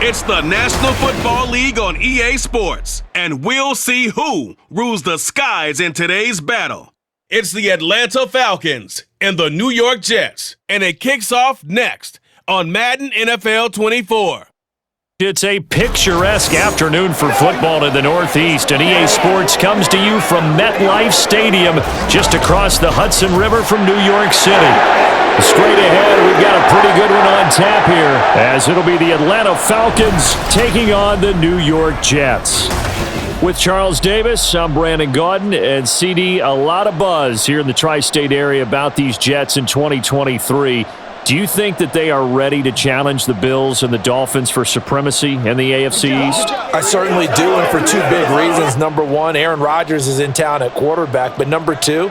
It's the National Football League on EA Sports, and we'll see who rules the skies in today's battle. It's the Atlanta Falcons and the New York Jets, and it kicks off next on Madden NFL 24. It's a picturesque afternoon for football in the Northeast, and EA Sports comes to you from MetLife Stadium, just across the Hudson River from New York City. Straight ahead, we've got a pretty good one on tap here, as it'll be the Atlanta Falcons taking on the New York Jets. With Charles Davis, I'm Brandon Gaudin, and CD, a lot of buzz here in the tri-state area about these Jets in 2023. Do you think that they are ready to challenge the Bills and the Dolphins for supremacy in the AFC East? I certainly do, and for two big reasons. Number one, Aaron Rodgers is in town at quarterback, but number two,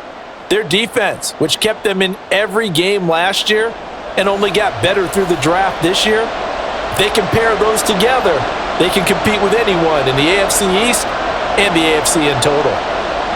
their defense, which kept them in every game last year and only got better through the draft this year. If they can pair those together, they can compete with anyone in the AFC East and the AFC in total.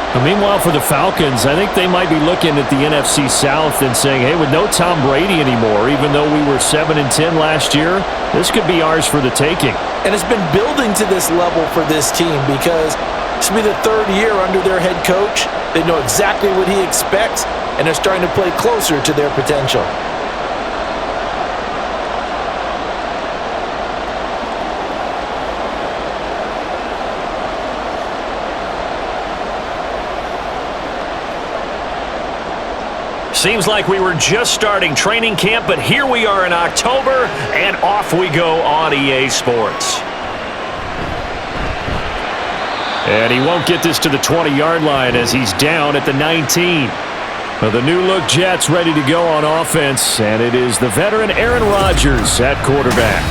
But meanwhile, for the Falcons, I think they might be looking at the NFC South and saying, hey, with no Tom Brady anymore, even though we were 7-10 last year, this could be ours for the taking. And it's been building to this level for this team because this will be the third year under their head coach. They know exactly what he expects, and they're starting to play closer to their potential. Seems like we were just starting training camp, but here we are in October, and off we go on EA Sports. And he won't get this to the 20-yard line as he's down at the 19. Well, the new-look Jets ready to go on offense, and it is the veteran Aaron Rodgers at quarterback.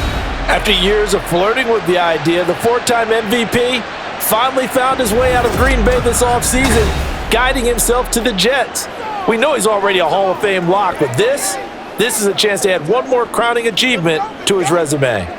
After years of flirting with the idea, the four-time MVP finally found his way out of Green Bay this offseason, guiding himself to the Jets. We know he's already a Hall of Fame lock, but this is a chance to add one more crowning achievement to his resume.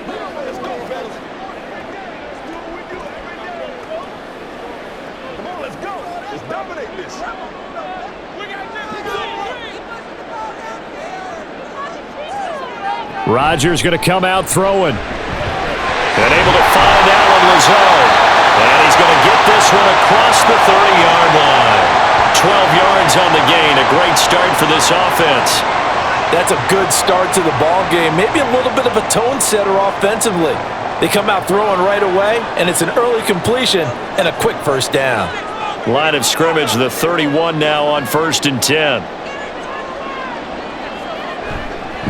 Rodgers going to come out throwing. And able to find Alan Lazard. And he's going to get this one across the 30-yard line. 12 yards on the gain. A great start for this offense. That's a good start to the ball game. Maybe a little bit of a tone setter offensively. They come out throwing right away, and it's an early completion and a quick first down. Line of scrimmage, the 31 now on 1st and 10.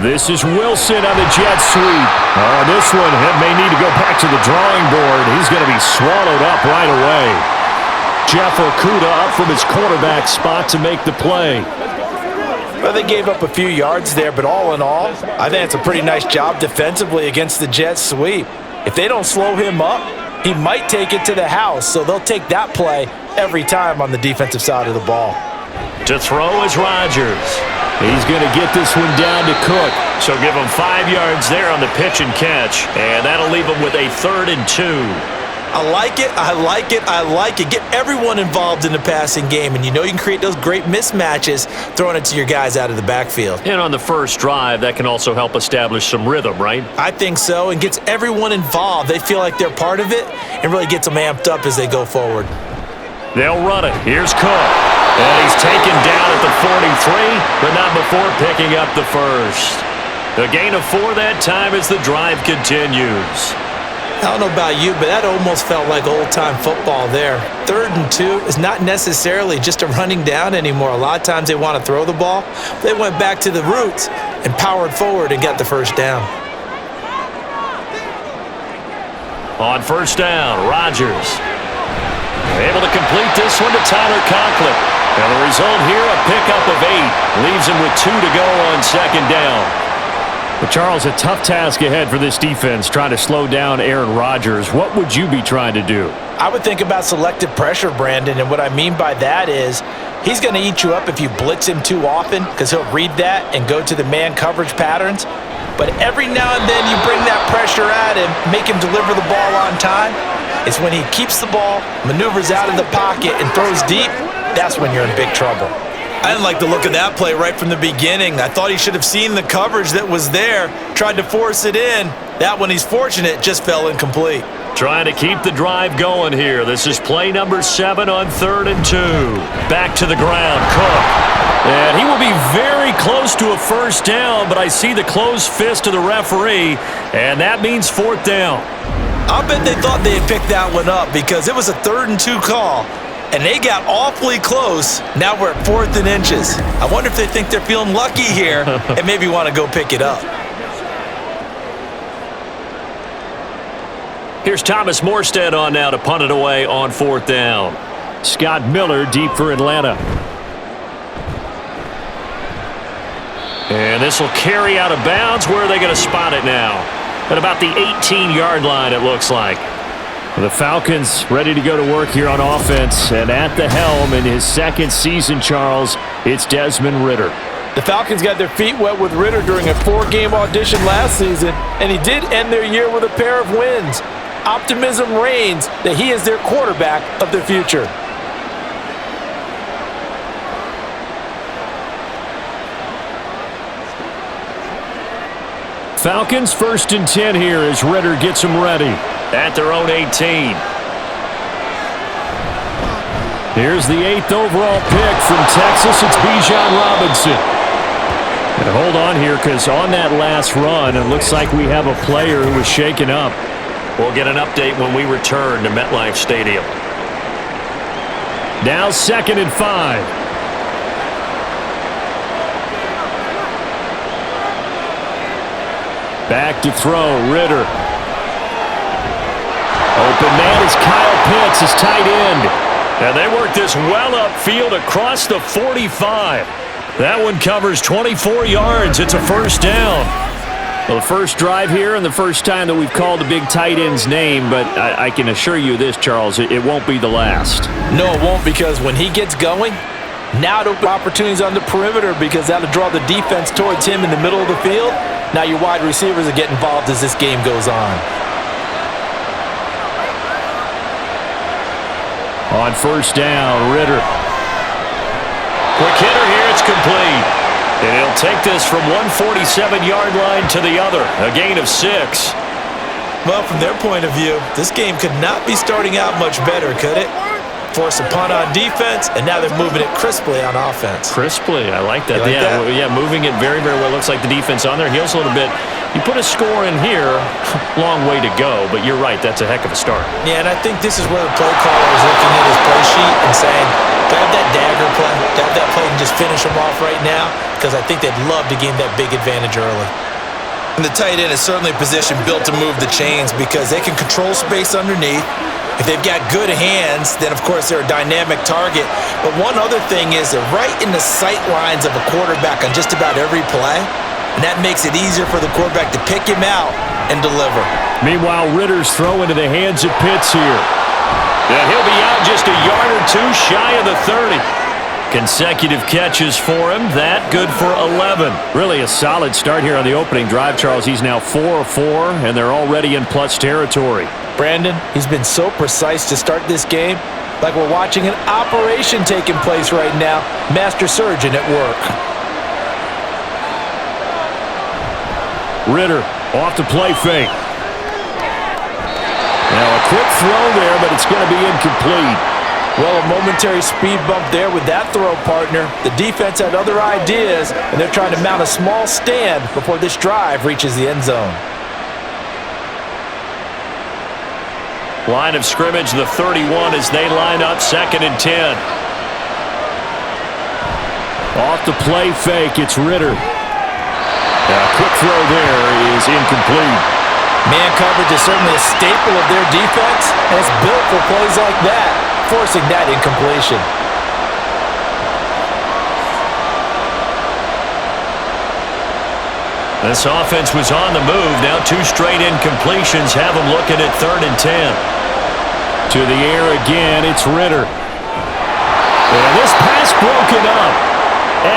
This is Wilson on the jet sweep. This one may need to go back to the drawing board. He's going to be swallowed up right away. Jeff Okudah up from his quarterback spot to make the play. Well, they gave up a few yards there, but all in all, I think it's a pretty nice job defensively against the jet sweep. If they don't slow him up, he might take it to the house, so they'll take that play every time on the defensive side of the ball. To throw is Rodgers. He's going to get this one down to Cook. So give him 5 yards there on the pitch and catch, and that'll leave him with a 3rd and 2. I like it, I like it, I like it. Get everyone involved in the passing game, and you know you can create those great mismatches throwing it to your guys out of the backfield. And on the first drive, that can also help establish some rhythm, right? I think so, and gets everyone involved. They feel like they're part of it, and really gets them amped up as they go forward. They'll run it. Here's Cook. And he's taken down at the 43, but not before picking up the first. The gain of 4 that time as the drive continues. I don't know about you, but that almost felt like old-time football there. 3rd and 2 is not necessarily just a running down anymore. A lot of times they want to throw the ball. They went back to the roots and powered forward and got the first down. On first down, Rodgers able to complete this one to Tyler Conklin. And the result here, a pickup of 8. Leaves him with 2 to go on 2nd down. But Charles, a tough task ahead for this defense, trying to slow down Aaron Rodgers. What would you be trying to do? I would think about selective pressure, Brandon, and what I mean by that is he's going to eat you up if you blitz him too often because he'll read that and go to the man coverage patterns. But every now and then you bring that pressure at him, make him deliver the ball on time. It's when he keeps the ball, maneuvers out of the pocket, and throws deep, that's when you're in big trouble. I didn't like the look of that play right from the beginning. I thought he should have seen the coverage that was there, tried to force it in. That one, he's fortunate, just fell incomplete. Trying to keep the drive going here. This is play number 7 on 3rd and 2. Back to the ground, Cook. And he will be very close to a first down, but I see the closed fist of the referee, and that means 4th down. I'll bet they thought they had picked that one up because it was a 3rd and 2 call, and they got awfully close. Now we're at 4th and inches. I wonder if they think they're feeling lucky here and maybe want to go pick it up. Here's Thomas Morstead on now to punt it away on 4th down. Scott Miller deep for Atlanta. And this will carry out of bounds. Where are they going to spot it now? At about the 18-yard line, it looks like. The Falcons ready to go to work here on offense. And at the helm in his 2nd season, Charles, it's Desmond Ridder. The Falcons got their feet wet with Ridder during a 4-game audition last season, and he did end their year with a pair of wins. Optimism reigns that he is their quarterback of the future. Falcons 1st and 10 here as Ridder gets them ready at their own 18. Here's the 8th overall pick from Texas. It's Bijan Robinson. And hold on here because on that last run, it looks like we have a player who was shaken up. We'll get an update when we return to MetLife Stadium. Now 2nd and 5. Back to throw, Ridder. Open man is Kyle Pitts, his tight end. And they work this well upfield across the 45. That one covers 24 yards. It's a first down. Well, the first drive here and the first time that we've called the big tight end's name, but I can assure you this, Charles, it won't be the last. No, it won't, because when he gets going, now the opportunities on the perimeter because that'll draw the defense towards him in the middle of the field. Now your wide receivers are getting involved as this game goes on. On first down, Ridder. Quick hitter here, it's complete. And he'll take this from 147-yard line to the other, a gain of 6. Well, from their point of view, this game could not be starting out much better, could it? Force a punt on defense, and now they're moving it crisply on offense. Crisply, I like that. Like that? Yeah, moving it very, very well. Looks like the defense on there heals a little bit. You put a score in here, long way to go, but you're right, that's a heck of a start. Yeah, and I think this is where the play caller is looking at his play sheet and saying, grab that dagger play, grab that play and just finish them off right now, because I think they'd love to gain that big advantage early. And the tight end is certainly a position built to move the chains because they can control space underneath. If they've got good hands, then of course they're a dynamic target. But one other thing is they're right in the sight lines of a quarterback on just about every play. And that makes it easier for the quarterback to pick him out and deliver. Meanwhile, Ritter's throw into the hands of Pitts here. And he'll be out just a yard or two shy of the 30. Consecutive catches for him. That good for 11. Really a solid start here on the opening drive, Charles. He's now 4 of 4, and they're already in plus territory. Brandon, he's been so precise to start this game, like we're watching an operation taking place right now. Master surgeon at work. Ridder off to play fake. Now a quick throw there, but it's going to be incomplete. Well, a momentary speed bump there with that throw, partner. The defense had other ideas, and they're trying to mount a small stand before this drive reaches the end zone. Line of scrimmage, the 31 as they line up 2nd and 10. Off the play fake, it's Ridder. A quick throw there is incomplete. Man coverage is certainly a staple of their defense, and it's built for plays like that, forcing that incompletion. This offense was on the move. Now 2 straight incompletions have them looking at 3rd and 10. To the air again, it's Ridder. And this pass broken up.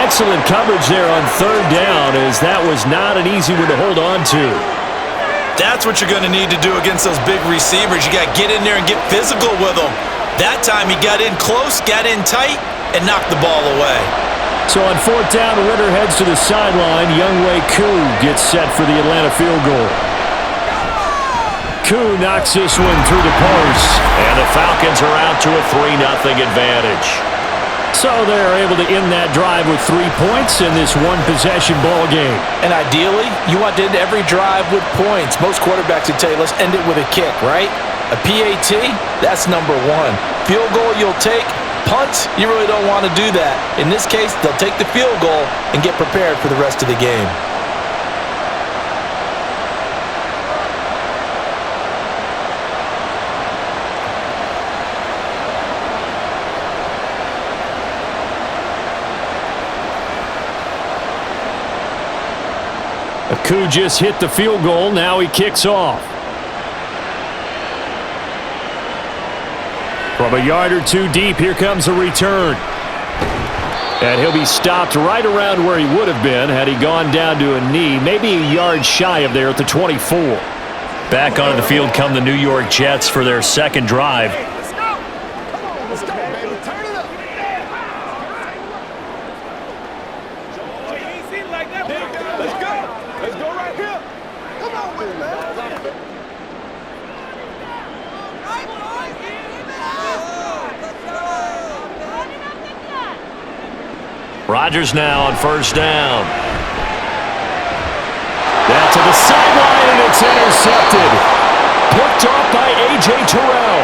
Excellent coverage there on 3rd down, as that was not an easy one to hold on to. That's what you're going to need to do against those big receivers. You got to get in there and get physical with them. That time he got in close, got in tight, and knocked the ball away. So on fourth down, Ritter heads to the sideline. Younghoe Koo gets set for the Atlanta field goal. Koo knocks this one through the post, and the Falcons are out to a 3-0 advantage. So they're able to end that drive with 3 points in this one-possession ball game. And ideally, you want to end every drive with points. Most quarterbacks would tell you, let's end it with a kick, right? A PAT, that's number one. Field goal you'll take. Punts, you really don't want to do that. In this case, they'll take the field goal and get prepared for the rest of the game. Koo just hit the field goal. Now he kicks off. From a yard or two deep, here comes a return. And he'll be stopped right around where he would have been had he gone down to a knee, maybe a yard shy of there at the 24. Back onto the field come the New York Jets for their second drive. Rodgers now on first down. That to the sideline, and it's intercepted. Picked off by A.J. Terrell.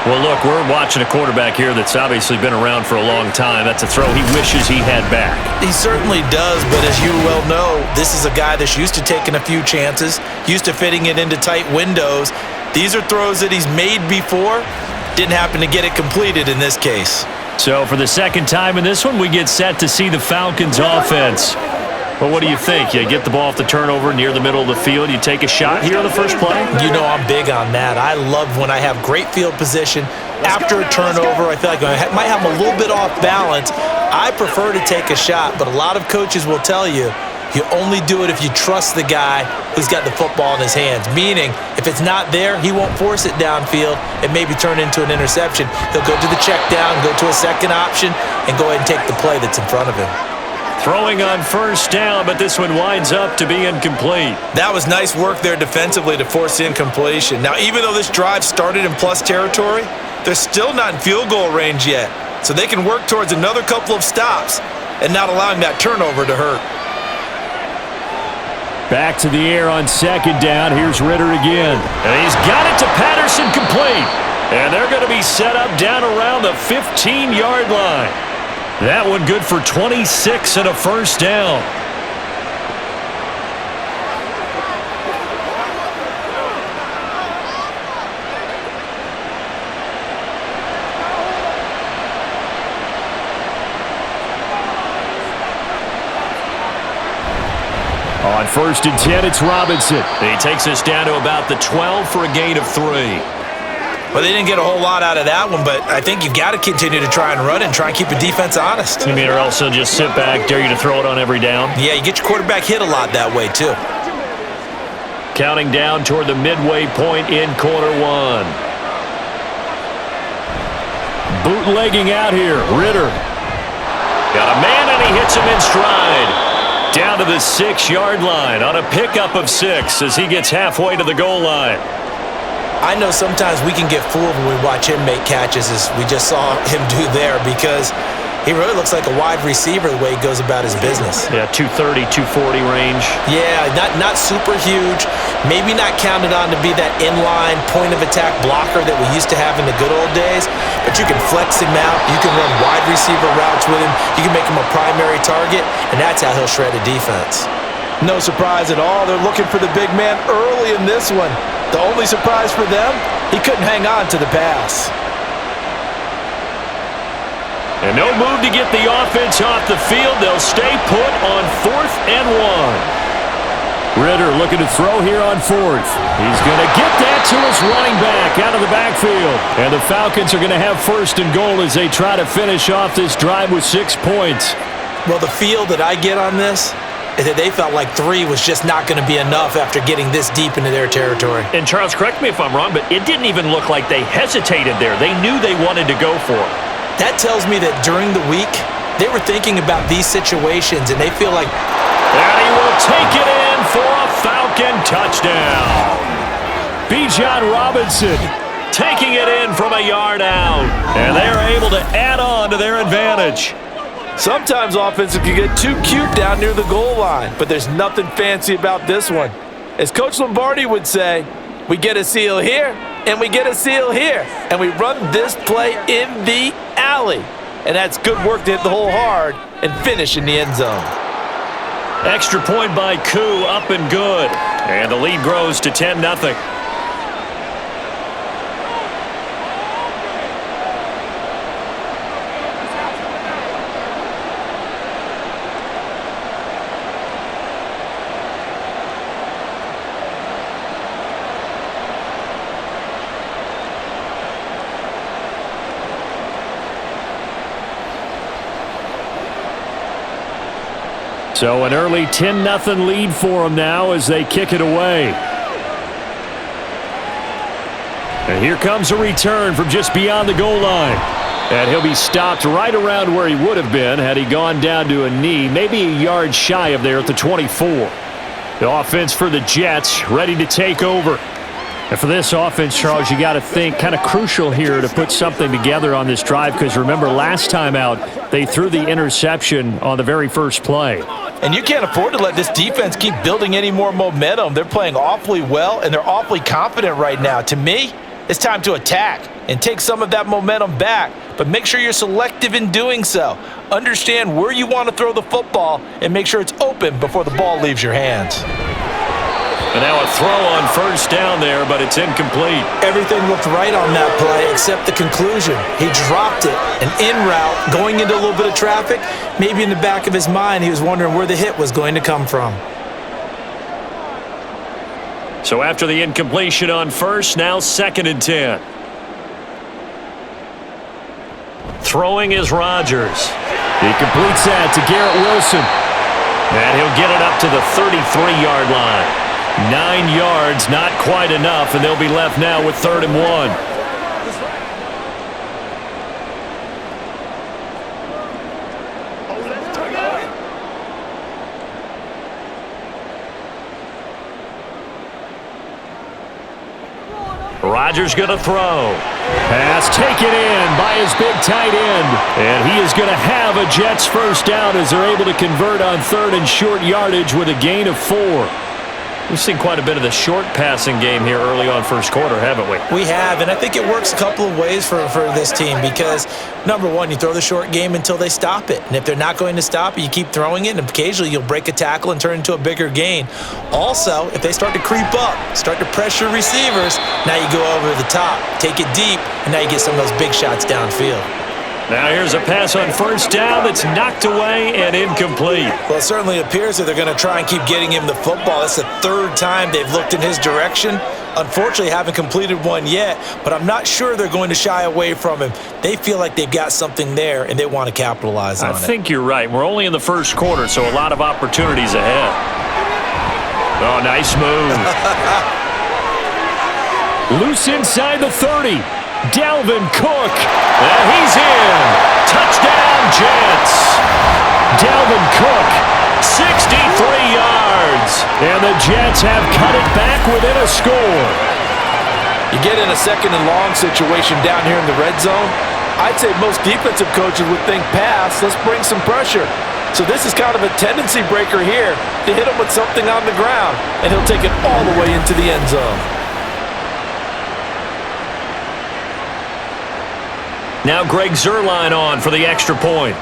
Well, look, we're watching a quarterback here that's obviously been around for a long time. That's a throw he wishes he had back. He certainly does, but as you well know, this is a guy that's used to taking a few chances, used to fitting it into tight windows. These are throws that he's made before. Didn't happen to get it completed in this case. So for the second time in this one, we get set to see the Falcons offense. But what do you think? You get the ball off the turnover near the middle of the field. You take a shot here on the first play? You know I'm big on that. I love when I have great field position. After a turnover, I feel like I might have a little bit off balance. I prefer to take a shot, but a lot of coaches will tell you, you only do it if you trust the guy who's got the football in his hands. Meaning, if it's not there, he won't force it downfield and maybe turn into an interception. He'll go to the check down, go to a second option, and go ahead and take the play that's in front of him. Throwing on first down, but this one winds up to be incomplete. That was nice work there defensively to force incompletion. Now, even though this drive started in plus territory, they're still not in field goal range yet. So they can work towards another couple of stops and not allowing that turnover to hurt. Back to the air on second down. Here's Ritter again. And he's got it to Patterson, complete. And they're going to be set up down around the 15-yard line. That one good for 26 and a first down. On first and 10, it's Robinson. He takes us down to about the 12 for a gain of 3. Well, they didn't get a whole lot out of that one, but I think you've got to continue to try and run and try and keep the defense honest. You mean, or else they'll just sit back, dare you to throw it on every down? Yeah, you get your quarterback hit a lot that way, too. Counting down toward the midway point in quarter one. Bootlegging out here, Ritter. Got a man, and he hits him in stride. Down to the 6-yard line on a pickup of 6 as he gets halfway to the goal line. I know sometimes we can get fooled when we watch him make catches, as we just saw him do there, because he really looks like a wide receiver the way he goes about his business. Yeah, 230, 240 range. Yeah, not super huge. Maybe not counted on to be that inline point-of-attack blocker that we used to have in the good old days, but you can flex him out. You can run wide receiver routes with him. You can make him a primary target, and that's how he'll shred a defense. No surprise at all. They're looking for the big man early in this one. The only surprise for them, he couldn't hang on to the pass. And no move to get the offense off the field. They'll stay put on 4th and 1. Ritter looking to throw here on 4th. He's going to get that to his running back out of the backfield. And the Falcons are going to have 1st and goal as they try to finish off this drive with 6 points. Well, the feel that I get on this is that they felt like 3 was just not going to be enough after getting this deep into their territory. And Charles, correct me if I'm wrong, but it didn't even look like they hesitated there. They knew they wanted to go for it. That tells me that during the week, They were thinking about these situations, and they feel like... And he will take it in for a Falcon touchdown. Bijan Robinson taking it in from a yard out. And they are able to add on to their advantage. Sometimes offenses can get too cute down near the goal line, but there's nothing fancy about this one. As Coach Lombardi would say, we get a seal here, and we get a seal here, and we run this play in the alley. And that's good work to hit the hole hard and finish in the end zone. Extra point by Koo, up and good. And the lead grows to 10-0. So an early 10-0 lead for them now as they kick it away. And here comes a return from just beyond the goal line. And he'll be stopped right around where he would have been had he gone down to a knee, maybe a yard shy of there at the 24. The offense for the Jets ready to take over. And for this offense, Charles, you got to think kind of crucial here to put something together on this drive because remember last time out they threw the interception on the very first play. And you can't afford to let this defense keep building any more momentum. They're playing awfully well, and they're awfully confident right now. To me, it's time to attack and take some of that momentum back, but make sure you're selective in doing so. Understand where you want to throw the football and make sure it's open before the ball leaves your hands. And now a throw on first down there, but it's incomplete. Everything looked right on that play except the conclusion. He dropped it, an in route, going into a little bit of traffic. Maybe in the back of his mind, he was wondering where the hit was going to come from. So after the incompletion on first, now 2nd and 10. Throwing is Rodgers. He completes that to Garrett Wilson. And he'll get it up to the 33-yard line. 9 yards, not quite enough, and they'll be left now with 3rd and 1. Rodgers going to throw. Pass taken in by his big tight end. And he is going to have a Jets first down as they're able to convert on 3rd and short yardage with a gain of 4. We've seen quite a bit of the short passing game here early on first quarter, haven't we? We have, and I think it works a couple of ways for this team because, number one, you throw the short game until they stop it. And if they're not going to stop it, you keep throwing it, and occasionally you'll break a tackle and turn it into a bigger gain. Also, if they start to creep up, start to pressure receivers, now you go over the top, take it deep, and now you get some of those big shots downfield. Now here's a pass on first down that's knocked away and incomplete. Well, it certainly appears that they're going to try and keep getting him the football. That's the 3rd time they've looked in his direction. Unfortunately, haven't completed one yet, but I'm not sure they're going to shy away from him. They feel like they've got something there, and they want to capitalize on it. I think you're right. We're only in the first quarter, so a lot of opportunities ahead. Oh, nice move. Loose inside the 30. Dalvin Cook, and he's in. Touchdown, Jets. Dalvin Cook, 63 yards, and the Jets have cut it back within a score. You get in a 2nd and long situation down here in the red zone, I'd say most defensive coaches would think pass, let's bring some pressure. So this is kind of a tendency breaker here to hit him with something on the ground, and he'll take it all the way into the end zone. Now Greg Zuerlein on for the extra point.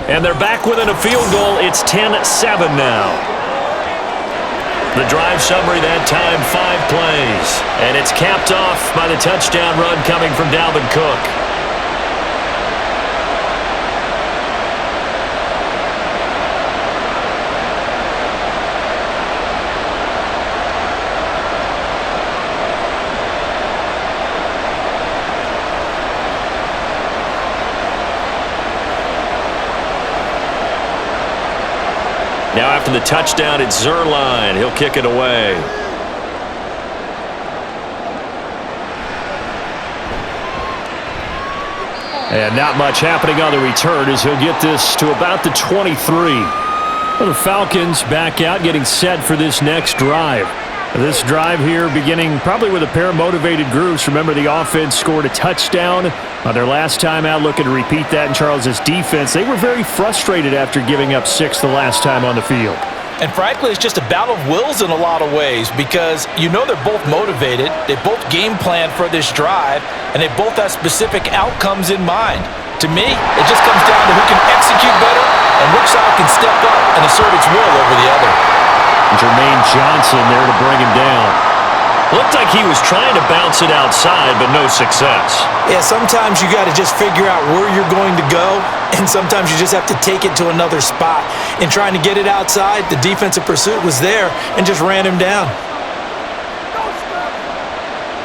And they're back within a field goal. It's 10-7 now. The drive summary that time, 5 plays. And it's capped off by the touchdown run coming from Dalvin Cook. Now after the touchdown, it's Zuerlein. He'll kick it away. And not much happening on the return as he'll get this to about the 23. Well, the Falcons back out, getting set for this next drive. This drive here beginning probably with a pair of motivated groups. Remember, the offense scored a touchdown on their last time out, looking to repeat that in Charles's defense. They were very frustrated after giving up 6 the last time on the field. And frankly, it's just a battle of wills in a lot of ways because you know they're both motivated, they both game plan for this drive, and they both have specific outcomes in mind. To me, it just comes down to who can execute better and which side can step up and assert its will over the other. Jermaine Johnson there to bring him down. Looked like he was trying to bounce it outside, but no success. Yeah, sometimes you got to just figure out where you're going to go, and sometimes you just have to take it to another spot. In trying to get it outside, the defensive pursuit was there and just ran him down.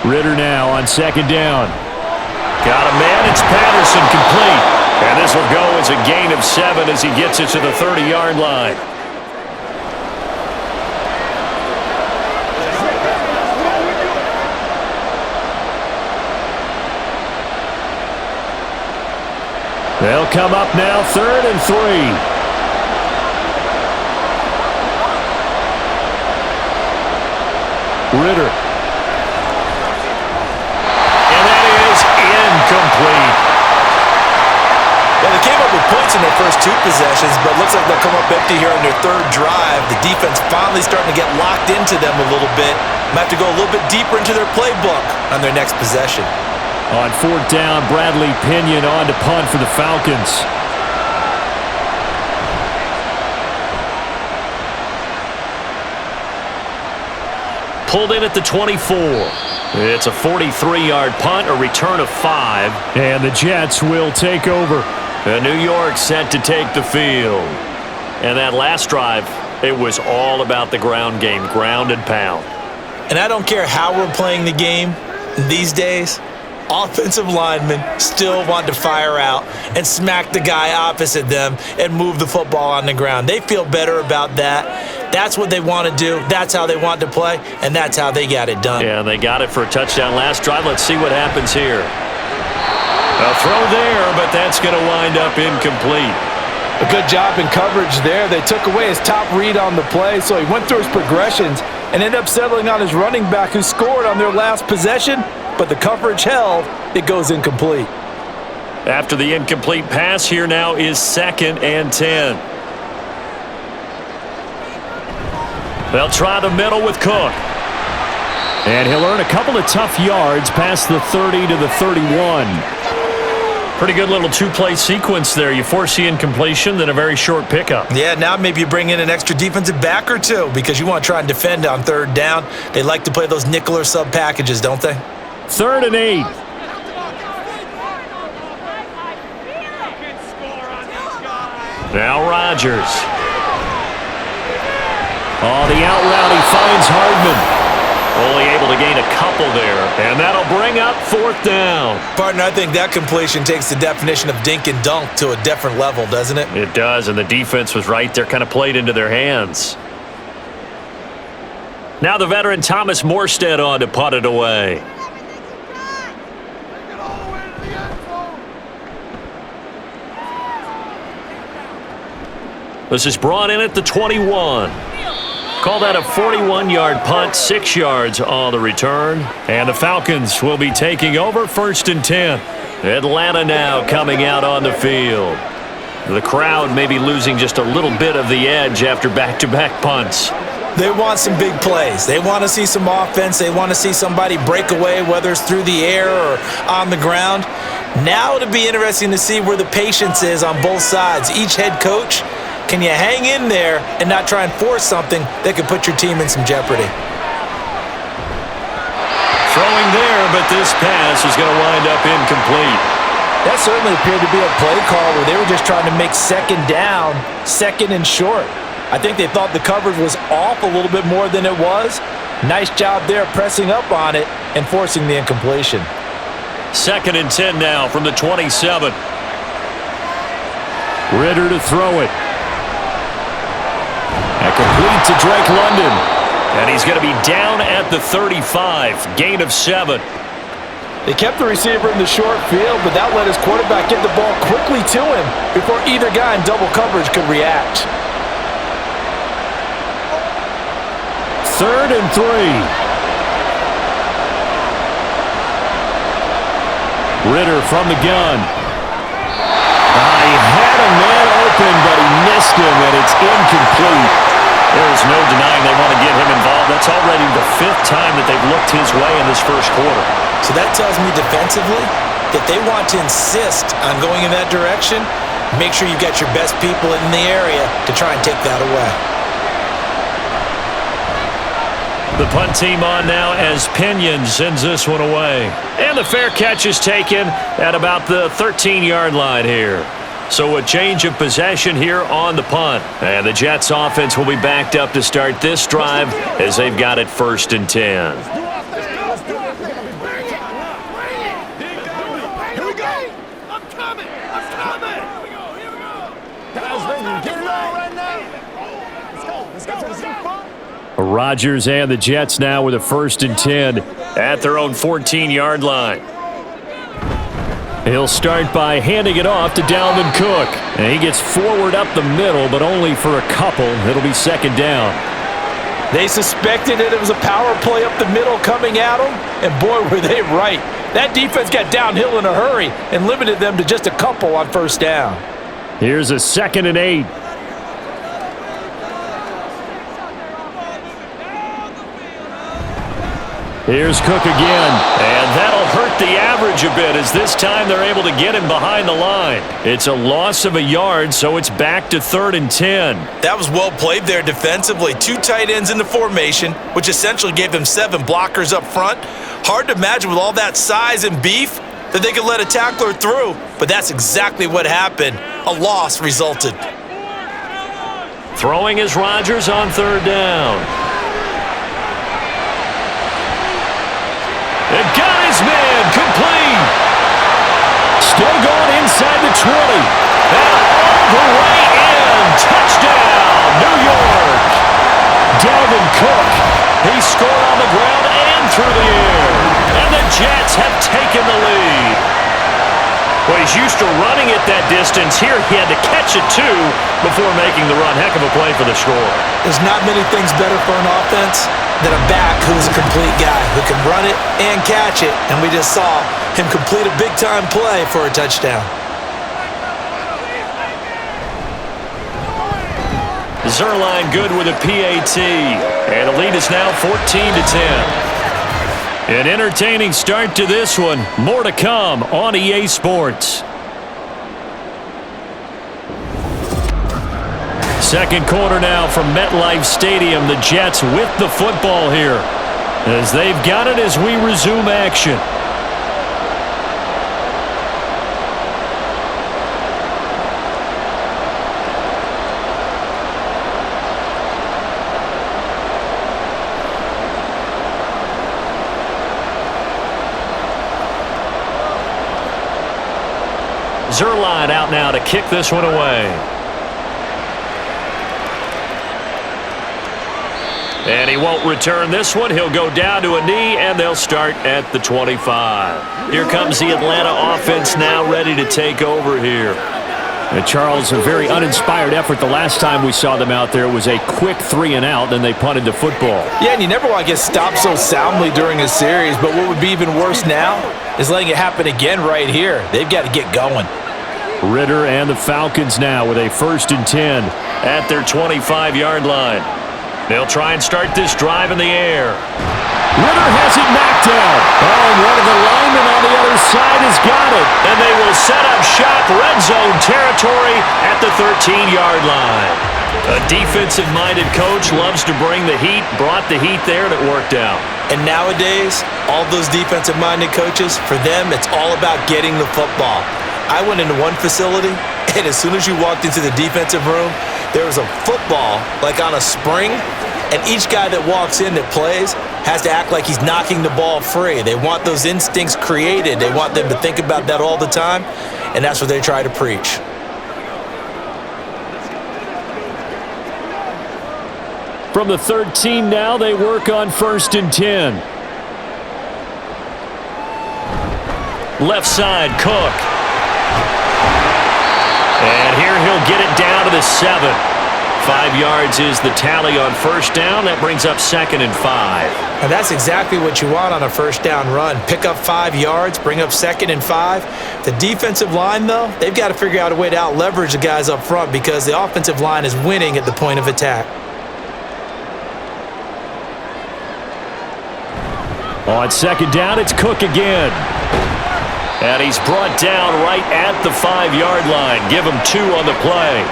Ritter now on second down. Got a man, it's Patterson, complete. And this will go as a gain of 7 as he gets it to the 30-yard line. They'll come up now, 3rd and 3. Ritter. And that is incomplete. Well, they came up with points in their first 2 possessions, but looks like they'll come up empty here on their 3rd drive. The defense finally starting to get locked into them a little bit. Might have to go a little bit deeper into their playbook on their next possession. On 4th down, Bradley Pinion on to punt for the Falcons. Pulled in at the 24. It's a 43-yard punt, a return of 5. And the Jets will take over. And New York set to take the field. And that last drive, it was all about the ground game, ground and pound. And I don't care how we're playing the game these days, offensive linemen still want to fire out and smack the guy opposite them and move the football on the ground. They feel better about that. That's what they want to do. That's how they want to play, and that's how they got it done. Yeah, they got it for a touchdown last drive. Let's see what happens here. A throw there, but that's going to wind up incomplete. A good job in coverage there. They took away his top read on the play, so he went through his progressions and ended up settling on his running back who scored on their last possession, but the coverage held. It goes incomplete. After the incomplete pass, here now is 2nd and 10. They'll try the middle with Cook. And he'll earn a couple of tough yards past the 30 to the 31. Pretty good little 2-play sequence there. You force the incompletion, then a very short pickup. Yeah, now maybe you bring in an extra defensive back or 2 because you want to try and defend on 3rd down. They like to play those nickel or sub packages, don't they? 3rd and 8. Now Rodgers. On the out route, he finds Hardman. Only able to gain a couple there, and that'll bring up 4th down. Partner, I think that completion takes the definition of dink and dunk to a different level, doesn't it? It does, and the defense was right there, kind of played into their hands. Now the veteran Thomas Morstead on to punt it away. This is brought in at the 21. Call that a 41-yard punt, 6 yards on the return. And the Falcons will be taking over 1st and 10. Atlanta now coming out on the field. The crowd may be losing just a little bit of the edge after back-to-back punts. They want some big plays. They want to see some offense. They want to see somebody break away, whether it's through the air or on the ground. Now it'll be interesting to see where the patience is on both sides. Each head coach, can you hang in there and not try and force something that could put your team in some jeopardy? Throwing there, but this pass is going to wind up incomplete. That certainly appeared to be a play call where they were just trying to make 2nd down, 2nd and short. I think they thought the coverage was off a little bit more than it was. Nice job there pressing up on it and forcing the incompletion. 2nd and 10 now from the 27. Ritter to throw it. And complete to Drake London. And he's going to be down at the 35. Gain of 7. They kept the receiver in the short field, but that let his quarterback get the ball quickly to him before either guy in double coverage could react. 3rd and 3. Ritter from the gun. He had a man open, but he missed him, and it's incomplete. There's no denying they want to get him involved. That's already the 5th time that they've looked his way in this first quarter. So that tells me defensively that they want to insist on going in that direction. Make sure you've got your best people in the area to try and take that away. The punt team on now as Pinion sends this one away. And the fair catch is taken at about the 13-yard line here. So a change of possession here on the punt. And the Jets offense will be backed up to start this drive as they've got it 1st and 10. Here we go. I'm coming. Here we go. Get it all right now. Let's go. Rodgers and the Jets now with a 1st and 10 at their own 14-yard line. He'll start by handing it off to Dalvin Cook. And he gets forward up the middle, but only for a couple. It'll be 2nd down. They suspected that it was a power play up the middle coming at them, and boy, were they right. That defense got downhill in a hurry and limited them to just a couple on 1st down. Here's a 2nd and 8. Here's Cook again, and that'll hurt the average a bit as this time they're able to get him behind the line. It's a loss of a yard, so it's back to 3rd and 10. That was well played there defensively. 2 tight ends in the formation, which essentially gave them 7 blockers up front. Hard to imagine with all that size and beef that they could let a tackler through, but that's exactly what happened. A loss resulted. Throwing is Rodgers on 3rd down. It got his man complete. Still going inside the 20. And all the way in. Touchdown, New York. Dalvin Cook. He scored on the ground and through the air. And the Jets have taken the lead. Well, he's used to running it that distance. Here he had to catch it, too, before making the run. Heck of a play for the score. There's not many things better for an offense than a back who's a complete guy who can run it and catch it. And we just saw him complete a big-time play for a touchdown. Zerline good with a PAT. And the lead is now 14-10. An entertaining start to this one. More to come on EA Sports. 2nd quarter now from MetLife Stadium. The Jets with the football here as they've got it as we resume action. Zerline out now to kick this one away. And he won't return this one. He'll go down to a knee, and they'll start at the 25. Here comes the Atlanta offense now ready to take over here. And Charles, a very uninspired effort the last time we saw them out there. It was a quick 3 and out, then they punted the football. Yeah, and you never want to get stopped so soundly during a series, but what would be even worse now is letting it happen again right here. They've got to get going. Ritter and the Falcons now with a 1st and 10 at their 25-yard line. They'll try and start this drive in the air. Ritter has it knocked down. Oh, and one of the linemen on the other side has got it. And they will set up shop, red zone territory at the 13-yard line. A defensive-minded coach loves to bring the heat, brought the heat there, and it worked out. And nowadays, all those defensive-minded coaches, for them, it's all about getting the football. I went into one facility, and as soon as you walked into the defensive room, there was a football, like on a spring, and each guy that walks in that plays has to act like he's knocking the ball free. They want those instincts created. They want them to think about that all the time, and that's what they try to preach. From the 13 now, they work on 1st and 10. Left side, Cook. And here he'll get it down to the 7. 5 yards is the tally on first down. That brings up 2nd and 5. And that's exactly what you want on a first down run. Pick up 5 yards, bring up 2nd and 5. The defensive line, though, they've got to figure out a way to out-leverage the guys up front because the offensive line is winning at the point of attack. On 2nd down, it's Cook again. And he's brought down right at the 5-yard line. Give him 2 on the play.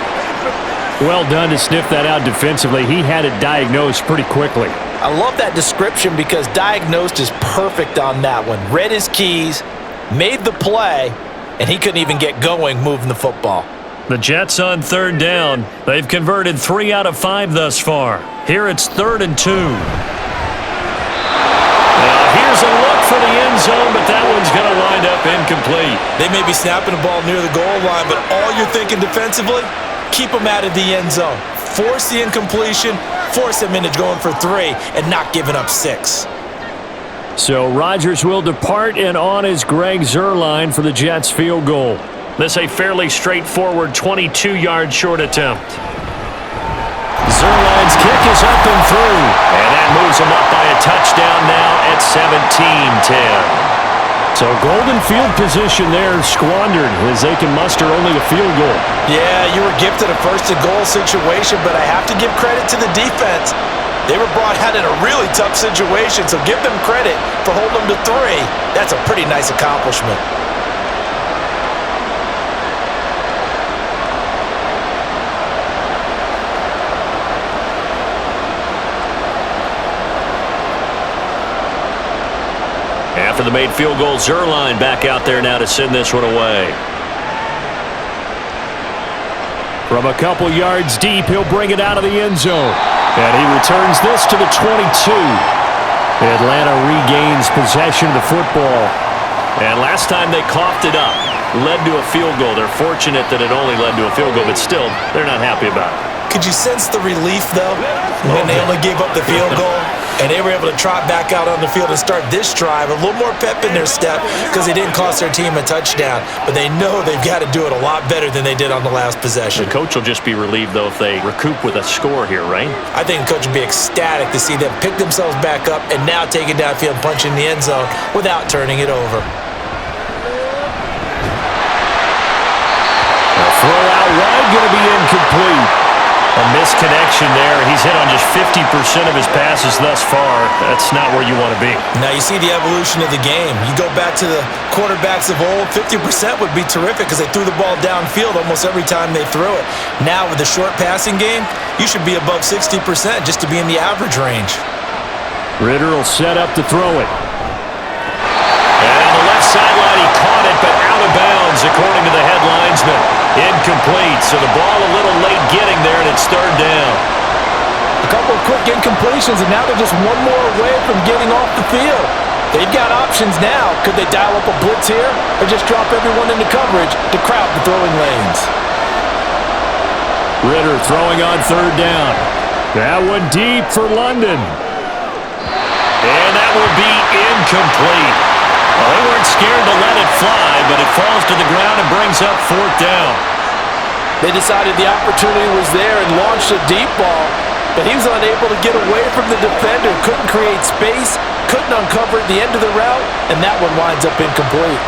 Well done to sniff that out defensively. He had it diagnosed pretty quickly. I love that description because diagnosed is perfect on that one. Read his keys, made the play, and he couldn't even get going moving the football. The Jets on 3rd down. They've converted 3 out of 5 thus far. Here it's 3rd and 2. Now here's a look for the end zone, but that one's going to wind up incomplete. They may be snapping the ball near the goal line, but all you're thinking defensively, keep them out of the end zone. Force the incompletion, force them into going for 3, and not giving up 6. So Rodgers will depart, and on is Greg Zuerlein for the Jets field goal. This a fairly straightforward 22-yard short attempt. Zuerlein's kick is up and through, and that moves him up by a touchdown now at 17-10. So golden field position there squandered as they can muster only a field goal. Yeah, you were gifted a first-and-goal situation, but I have to give credit to the defense. They were brought out in a really tough situation, so give them credit for holding them to 3. That's a pretty nice accomplishment. After the made field goal, Zuerlein back out there now to send this one away. From a couple yards deep, he'll bring it out of the end zone. And he returns this to the 22. Atlanta regains possession of the football. And last time they coughed it up, led to a field goal. They're fortunate that it only led to a field goal, but still, they're not happy about it. Could you sense the relief, though, when they only gave up the field goal? And they were able to trot back out on the field and start this drive. A little more pep in their step because they didn't cost their team a touchdown. But they know they've got to do it a lot better than they did on the last possession. The coach will just be relieved, though, if they recoup with a score here, right? I think the coach will be ecstatic to see them pick themselves back up and now take it downfield and punch in the end zone without turning it over. The throw out wide going to be incomplete. A misconnection there. He's hit on just 50% of his passes thus far. That's not where you want to be. Now you see the evolution of the game. You go back to the quarterbacks of old, 50% would be terrific because they threw the ball downfield almost every time they threw it. Now with the short passing game, you should be above 60% just to be in the average range. Ritter will set up to throw it. And on the left sideline, he caught it, but out of bounds, according to the head linesman. Incomplete, so the ball a little late getting there, and it's 3rd down. A couple of quick incompletions, and now they're just one more away from getting off the field. They've got options now. Could they dial up a blitz here or just drop everyone into coverage to crowd the throwing lanes? Ritter throwing on 3rd down. That one deep for London. And that will be incomplete. Well, they weren't scared to let it fly, but it falls to the ground and brings up 4th down. They decided the opportunity was there and launched a deep ball, but he was unable to get away from the defender, couldn't create space, couldn't uncover at the end of the route, and that one winds up incomplete.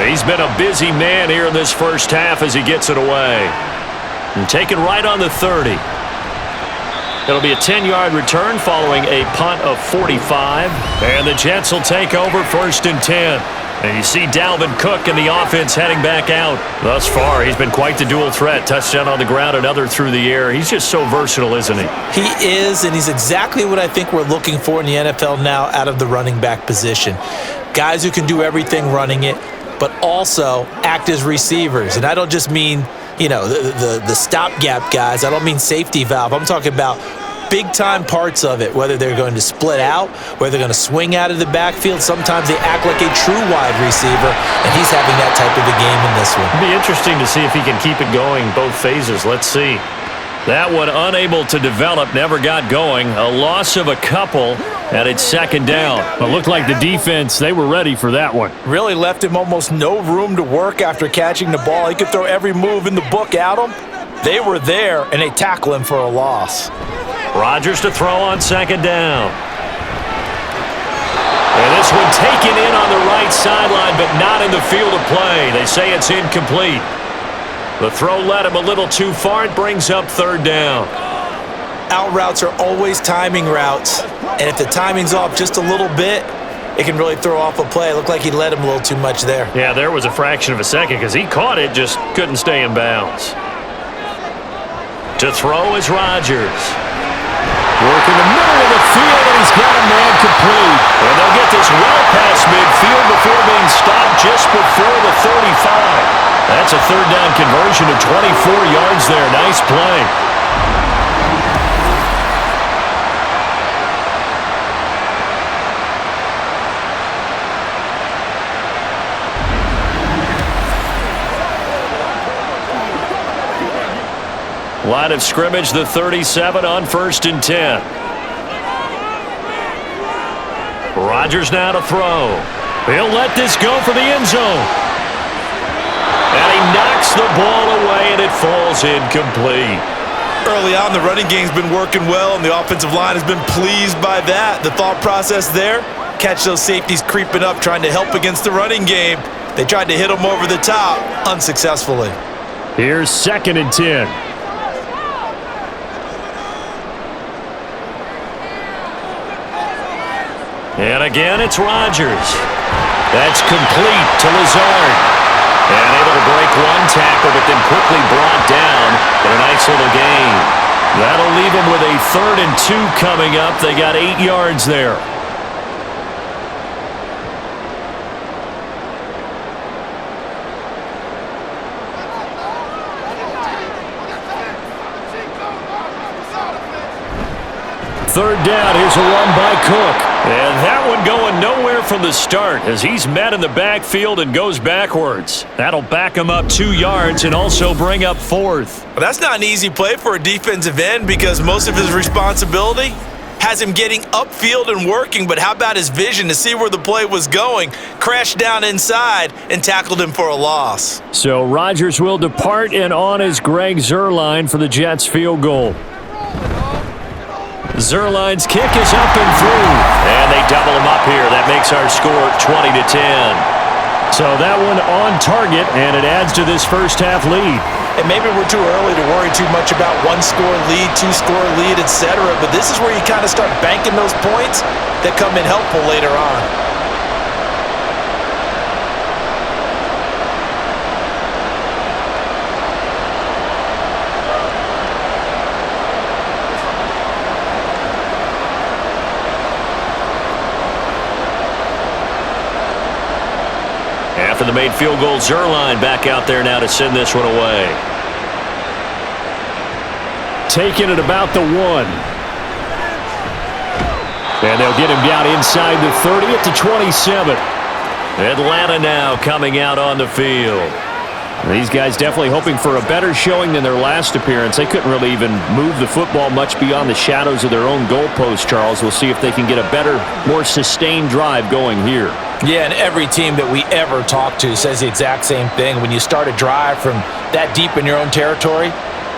He's been a busy man here in this first half as he gets it away. And taken right on the 30. It'll be a 10-yard return following a punt of 45. And the Jets will take over 1st and 10. And you see Dalvin Cook and the offense heading back out. Thus far, he's been quite the dual threat. Touchdown on the ground, another through the air. He's just so versatile, isn't he? He is, and he's exactly what I think we're looking for in the NFL now out of the running back position. Guys who can do everything running it, but also act as receivers. And I don't just mean, you know, the stopgap guys. I don't mean safety valve. I'm talking about big-time parts of it, whether they're going to split out, whether they're going to swing out of the backfield. Sometimes they act like a true wide receiver, and he's having that type of a game in this one. It'll be interesting to see if he can keep it going both phases. Let's see. That one unable to develop, never got going. A loss of a couple, and it's second down. It looked like the defense, they were ready for that one. Really left him almost no room to work after catching the ball. He could throw every move in the book at him. They were there, and they tackle him for a loss. Rodgers to throw on second down. And this one taken in on the right sideline, but not in the field of play. They say it's incomplete. The throw led him a little too far. It brings up third down. Out routes are always timing routes, and if the timing's off just a little bit, it can really throw off a play. It looked like he led him a little too much there. Yeah, there was a fraction of a second because he caught it, just couldn't stay in bounds. To throw is Rodgers. Working the middle of the field, and he's got a man complete. And they'll get this well past midfield before being stopped just before the 35. That's a third down conversion of 24 yards there. Nice play. Line of scrimmage, the 37 on 1st and 10. Rodgers now to throw. He'll let this go for the end zone. And he knocks the ball away, and it falls incomplete. Early on, the running game's been working well, and the offensive line has been pleased by that. The thought process there, catch those safeties creeping up, trying to help against the running game. They tried to hit them over the top, unsuccessfully. Here's 2nd and 10. And again, it's Rodgers. That's complete to Lazard. And able to break one tackle, but then quickly brought down in a nice little gain. That'll leave them with a 3rd and 2 coming up. They got 8 yards there. Third down, here's a run by Cook. And that one going nowhere from the start as he's met in the backfield and goes backwards. That'll back him up 2 yards and also bring up 4th. Well, that's not an easy play for a defensive end because most of his responsibility has him getting upfield and working, but how about his vision to see where the play was going? Crashed down inside and tackled him for a loss. So Rodgers will depart, and on is Greg Zuerlein for the Jets field goal. Zuerlein's kick is up and through. And they double him up here. That makes our score 20-10. So that one on target, and it adds to this first half lead. And maybe we're too early to worry too much about 1-score lead, 2-score lead, etc. But this is where you kind of start banking those points that come in helpful later on. After the made field goal, Zuerlein back out there now to send this one away. Taking it about the 1. And they'll get him down inside the 30 at the 27. Atlanta now coming out on the field. These guys definitely hoping for a better showing than their last appearance. They couldn't really even move the football much beyond the shadows of their own goalpost, Charles. We'll see if they can get a better, more sustained drive going here. Yeah, and every team that we ever talk to says the exact same thing. When you start a drive from that deep in your own territory,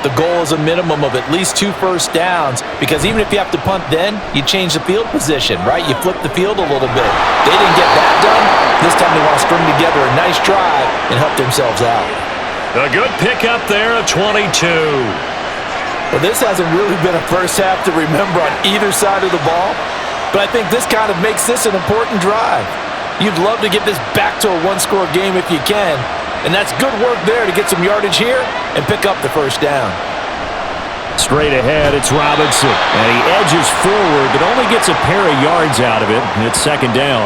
the goal is a minimum of at least 2 first downs, because even if you have to punt then, you change the field position, right? You flip the field a little bit. They didn't get that done. This time they want to string together a nice drive and help themselves out. A good pickup there of 22. Well, this hasn't really been a first half to remember on either side of the ball, but I think this kind of makes this an important drive. You'd love to get this back to a 1-score game if you can, and that's good work there to get some yardage here and pick up the first down. Straight ahead, it's Robinson, and he edges forward, but only gets a pair of yards out of it, and it's second down.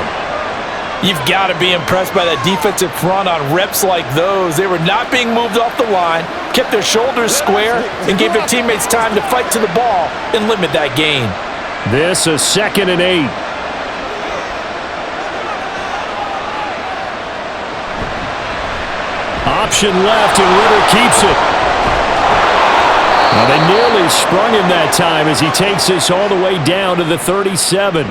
You've got to be impressed by that defensive front on reps like those. They were not being moved off the line, kept their shoulders square, and gave their teammates time to fight to the ball and limit that gain. This is 2nd and 8. Option left, and Ritter keeps it. Well, they nearly sprung him that time as he takes this all the way down to the 37.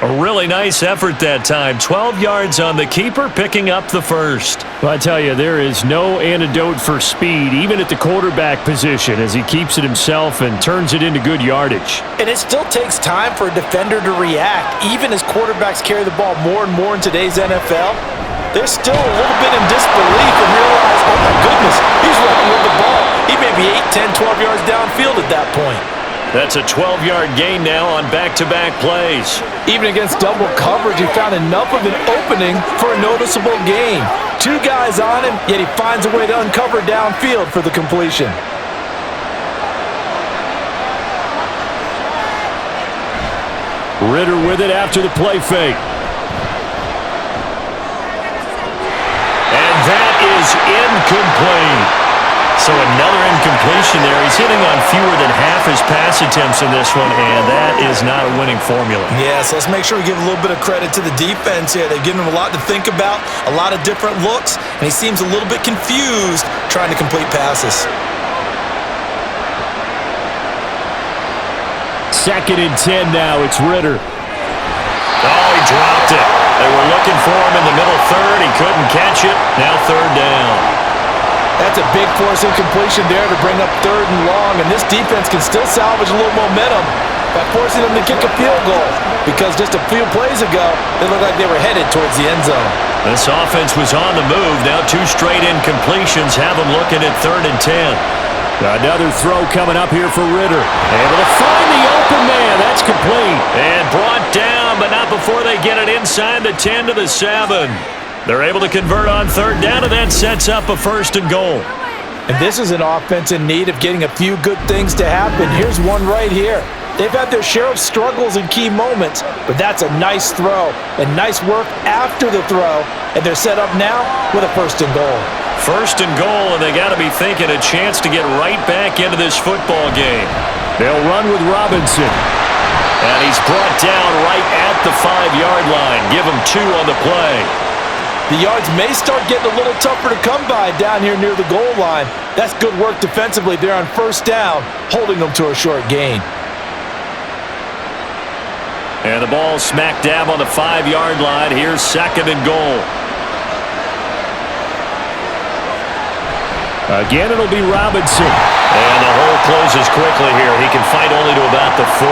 A really nice effort that time. 12 yards on the keeper, picking up the first. Well, I tell you, there is no antidote for speed, even at the quarterback position, as he keeps it himself and turns it into good yardage. And it still takes time for a defender to react. Even as quarterbacks carry the ball more and more in today's NFL, they're still a little bit in disbelief and realize, oh my goodness, he's running with the ball. He may be 8, 10, 12 yards downfield at that point. That's a 12-yard gain now on back-to-back plays. Even against double coverage, he found enough of an opening for a noticeable gain. 2 guys on him, yet he finds a way to uncover downfield for the completion. Ritter with it after the play fake. And that is incomplete. So another incompletion there. He's hitting on fewer than half his pass attempts in this one, and that is not a winning formula. Yeah, so let's make sure we give a little bit of credit to the defense here. They've given him a lot to think about, a lot of different looks, and he seems a little bit confused trying to complete passes. 2nd and 10 now. It's Ritter. Oh, he dropped it. They were looking for him in the middle third. He couldn't catch it. Now 3rd down. That's a big force incompletion there to bring up 3rd and long, and this defense can still salvage a little momentum by forcing them to kick a field goal, because just a few plays ago, they looked like they were headed towards the end zone. This offense was on the move. Now 2 straight incompletions have them looking at 3rd and 10. Another throw coming up here for Ritter. Able to find the open man. That's complete. And brought down, but not before they get it inside the 10 to the 7. They're able to convert on 3rd down, and that sets up a 1st and goal. And this is an offense in need of getting a few good things to happen. Here's one right here. They've had their share of struggles in key moments, but that's a nice throw and nice work after the throw, and they're set up now with a 1st and goal. 1st and goal, and they got to be thinking a chance to get right back into this football game. They'll run with Robinson. And he's brought down right at the 5-yard line. Give him 2 on the play. The yards may start getting a little tougher to come by down here near the goal line. That's good work defensively there on 1st down, holding them to a short gain. And the ball smack dab on the 5-yard line. Here's 2nd and goal. Again, it'll be Robinson. And the hole closes quickly here. He can fight only to about the 4.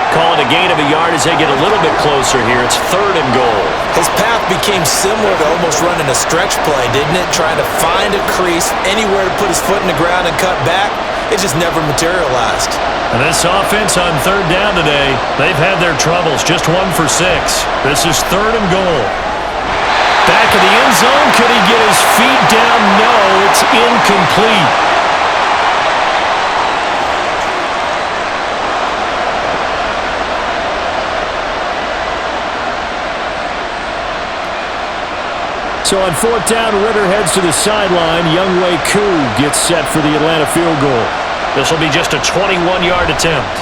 Calling a gain of a yard as they get a little bit closer here. It's 3rd and goal. His path became similar to almost running a stretch play, didn't it? Trying to find a crease, anywhere to put his foot in the ground and cut back. It just never materialized. And this offense on 3rd down today, they've had their troubles. Just 1 for 6. This is 3rd and goal. Back of the end zone. Could he get his feet down? No, it's incomplete. So on 4th down, Ritter heads to the sideline. Younghoe Koo gets set for the Atlanta field goal. This will be just a 21-yard attempt.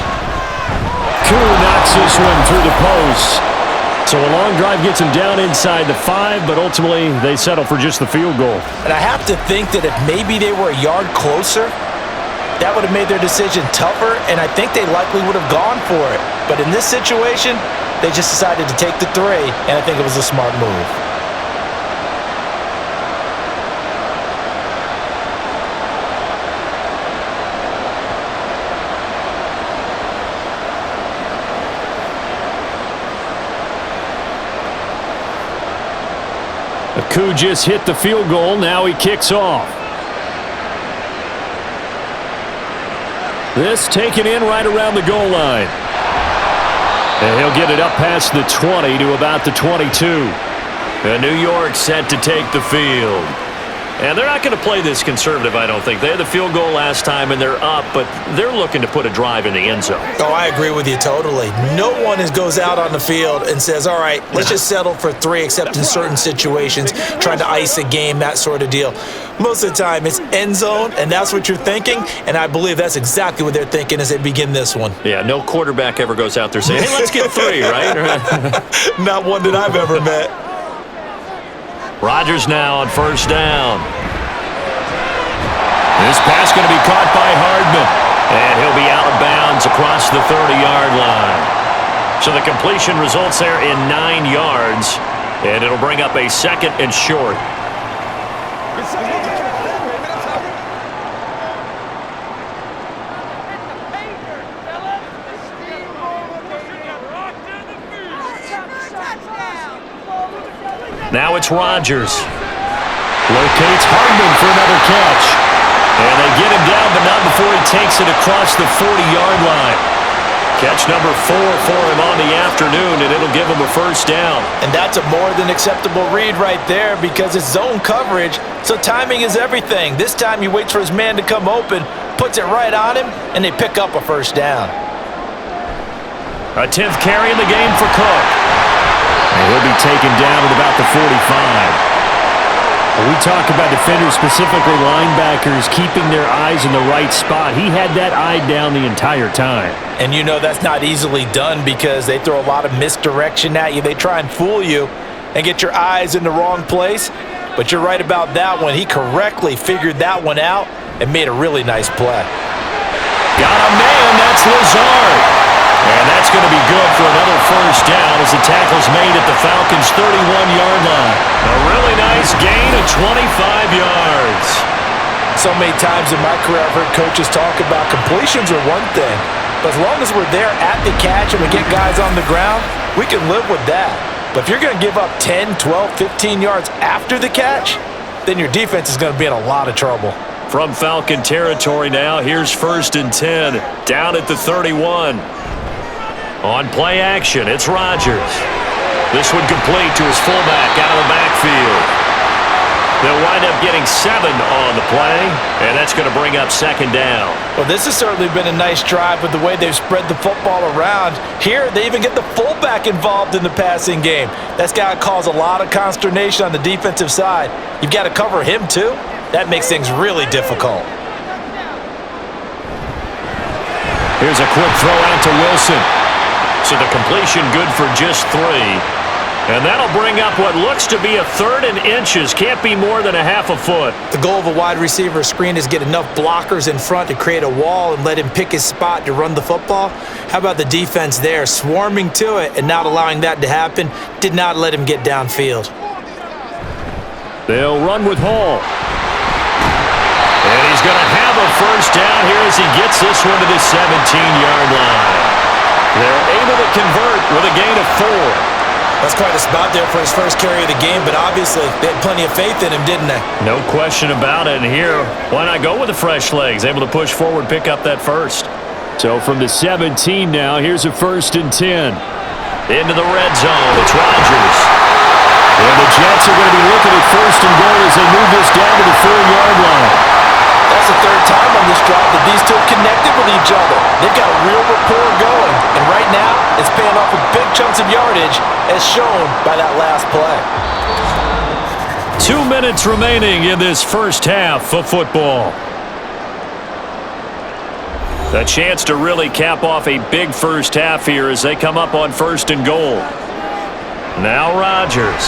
Koo knocks this one through the post. So a long drive gets him down inside the 5, but ultimately they settle for just the field goal. And I have to think that if maybe they were a yard closer, that would have made their decision tougher, and I think they likely would have gone for it. But in this situation, they just decided to take the 3, and I think it was a smart move. Koo just hit the field goal. Now he kicks off. This taken in right around the goal line. And he'll get it up past the 20 to about the 22. And New York set to take the field. And they're not going to play this conservative, I don't think. They had the field goal last time, and they're up, but they're looking to put a drive in the end zone. Oh, I agree with you totally. No one goes out on the field and says, all right, let's just settle for 3, except in certain situations, trying to ice a game, that sort of deal. Most of the time, it's end zone, and that's what you're thinking, and I believe that's exactly what they're thinking as they begin this one. Yeah, no quarterback ever goes out there saying, hey, let's get 3, right? Not one that I've ever met. Rodgers now on 1st down. This pass going to be caught by Hardman. And he'll be out of bounds across the 30-yard line. So the completion results there in 9 yards, and it'll bring up a 2nd and short. Now it's Rodgers. Locates Hardman for another catch. And they get him down, but not before he takes it across the 40-yard line. Catch number 4 for him on the afternoon, and it'll give him a first down. And that's a more than acceptable read right there because it's zone coverage, so timing is everything. This time he waits for his man to come open, puts it right on him, and they pick up a first down. A 10th carry in the game for Cook. And he'll be taken down at about the 45. When we talk about defenders, specifically linebackers, keeping their eyes in the right spot, he had that eye down the entire time. And you know that's not easily done because they throw a lot of misdirection at you. They try and fool you and get your eyes in the wrong place. But you're right about that one. He correctly figured that one out and made a really nice play. Got a man, that's Lazard. And that's going to be good for another first down as the tackle's made at the Falcons' 31-yard line. A really nice gain of 25 yards. So many times in my career I've heard coaches talk about completions are one thing, but as long as we're there at the catch and we get guys on the ground, we can live with that. But if you're going to give up 10, 12, 15 yards after the catch, then your defense is going to be in a lot of trouble. From Falcon territory now, here's 1st and 10, down at the 31. On play action, it's Rodgers. This one complete to his fullback out of the backfield. They'll wind up getting 7 on the play, and that's going to bring up 2nd down. Well, this has certainly been a nice drive with the way they've spread the football around. Here, they even get the fullback involved in the passing game. That's got to cause a lot of consternation on the defensive side. You've got to cover him, too. That makes things really difficult. Here's a quick throw out to Wilson. So the completion good for just 3. And that'll bring up what looks to be a 3rd and inches. Can't be more than a half a foot. The goal of a wide receiver screen is get enough blockers in front to create a wall and let him pick his spot to run the football. How about the defense there, swarming to it and not allowing that to happen? Did not let him get downfield. They'll run with Hall. And he's going to have a first down here as he gets this one to the 17-yard line. They're able to convert with a gain of 4. That's quite a spot there for his first carry of the game, but obviously they had plenty of faith in him, didn't they? No question about it. And here, why not go with the fresh legs? Able to push forward, pick up that first. So from the 17 now, here's a 1st and 10. Into the red zone, it's Rodgers. And the Jets are going to be looking at 1st and goal as they move this down to the 4-yard line. That's the 3rd time on this drive that these two have connected with each other. They've got a real rapport going. And right now, it's paying off with big chunks of yardage as shown by that last play. 2 minutes remaining in this first half of football. A chance to really cap off a big first half here as they come up on 1st and goal. Now Rodgers.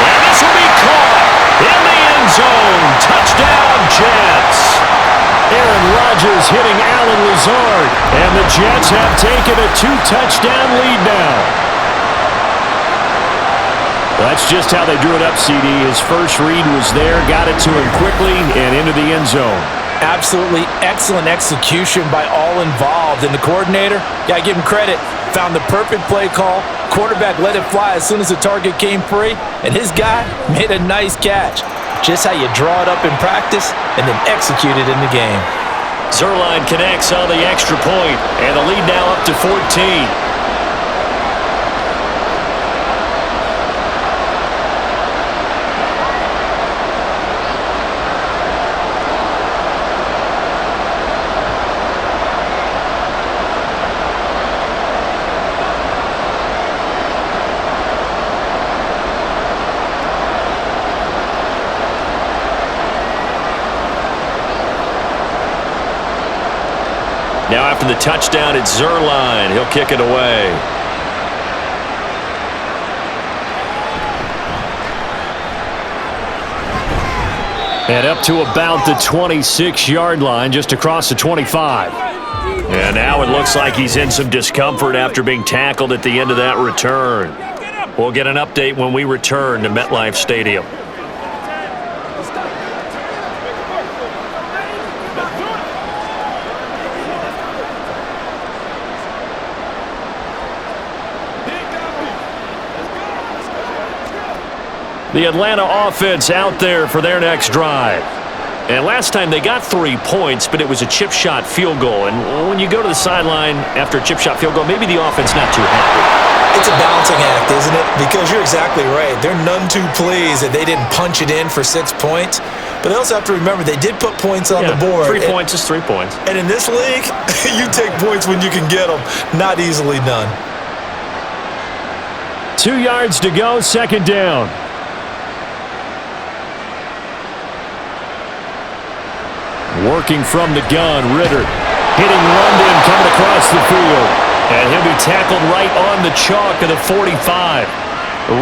And this will be caught in the end zone. Touchdown, Jets. Aaron Rodgers hitting Allen Lazard. And the Jets have taken a 2-touchdown lead now. That's just how they drew it up, CD. His first read was there, got it to him quickly, and into the end zone. Absolutely excellent execution by all involved. And the coordinator, gotta give him credit, found the perfect play call. Quarterback let it fly as soon as the target came free, and his guy made a nice catch. Just how you draw it up in practice and then execute it in the game. Zuerlein connects on the extra point, and the lead now up to 14. Now after the touchdown, it's Zuerlein. He'll kick it away. And up to about the 26-yard line, just across the 25. And now it looks like he's in some discomfort after being tackled at the end of that return. We'll get an update when we return to MetLife Stadium. The Atlanta offense out there for their next drive. And last time they got 3 points, but it was a chip shot field goal. And when you go to the sideline after a chip shot field goal, maybe the offense not too happy. It's a balancing act, isn't it? Because you're exactly right. They're none too pleased that they didn't punch it in for 6 points. But they also have to remember they did put points on the board. 3 points is 3 points. And in this league, you take points when you can get them. Not easily done. 2 yards to go, second down. Working from the gun, Ritter hitting London coming across the field. And he'll be tackled right on the chalk of the 45.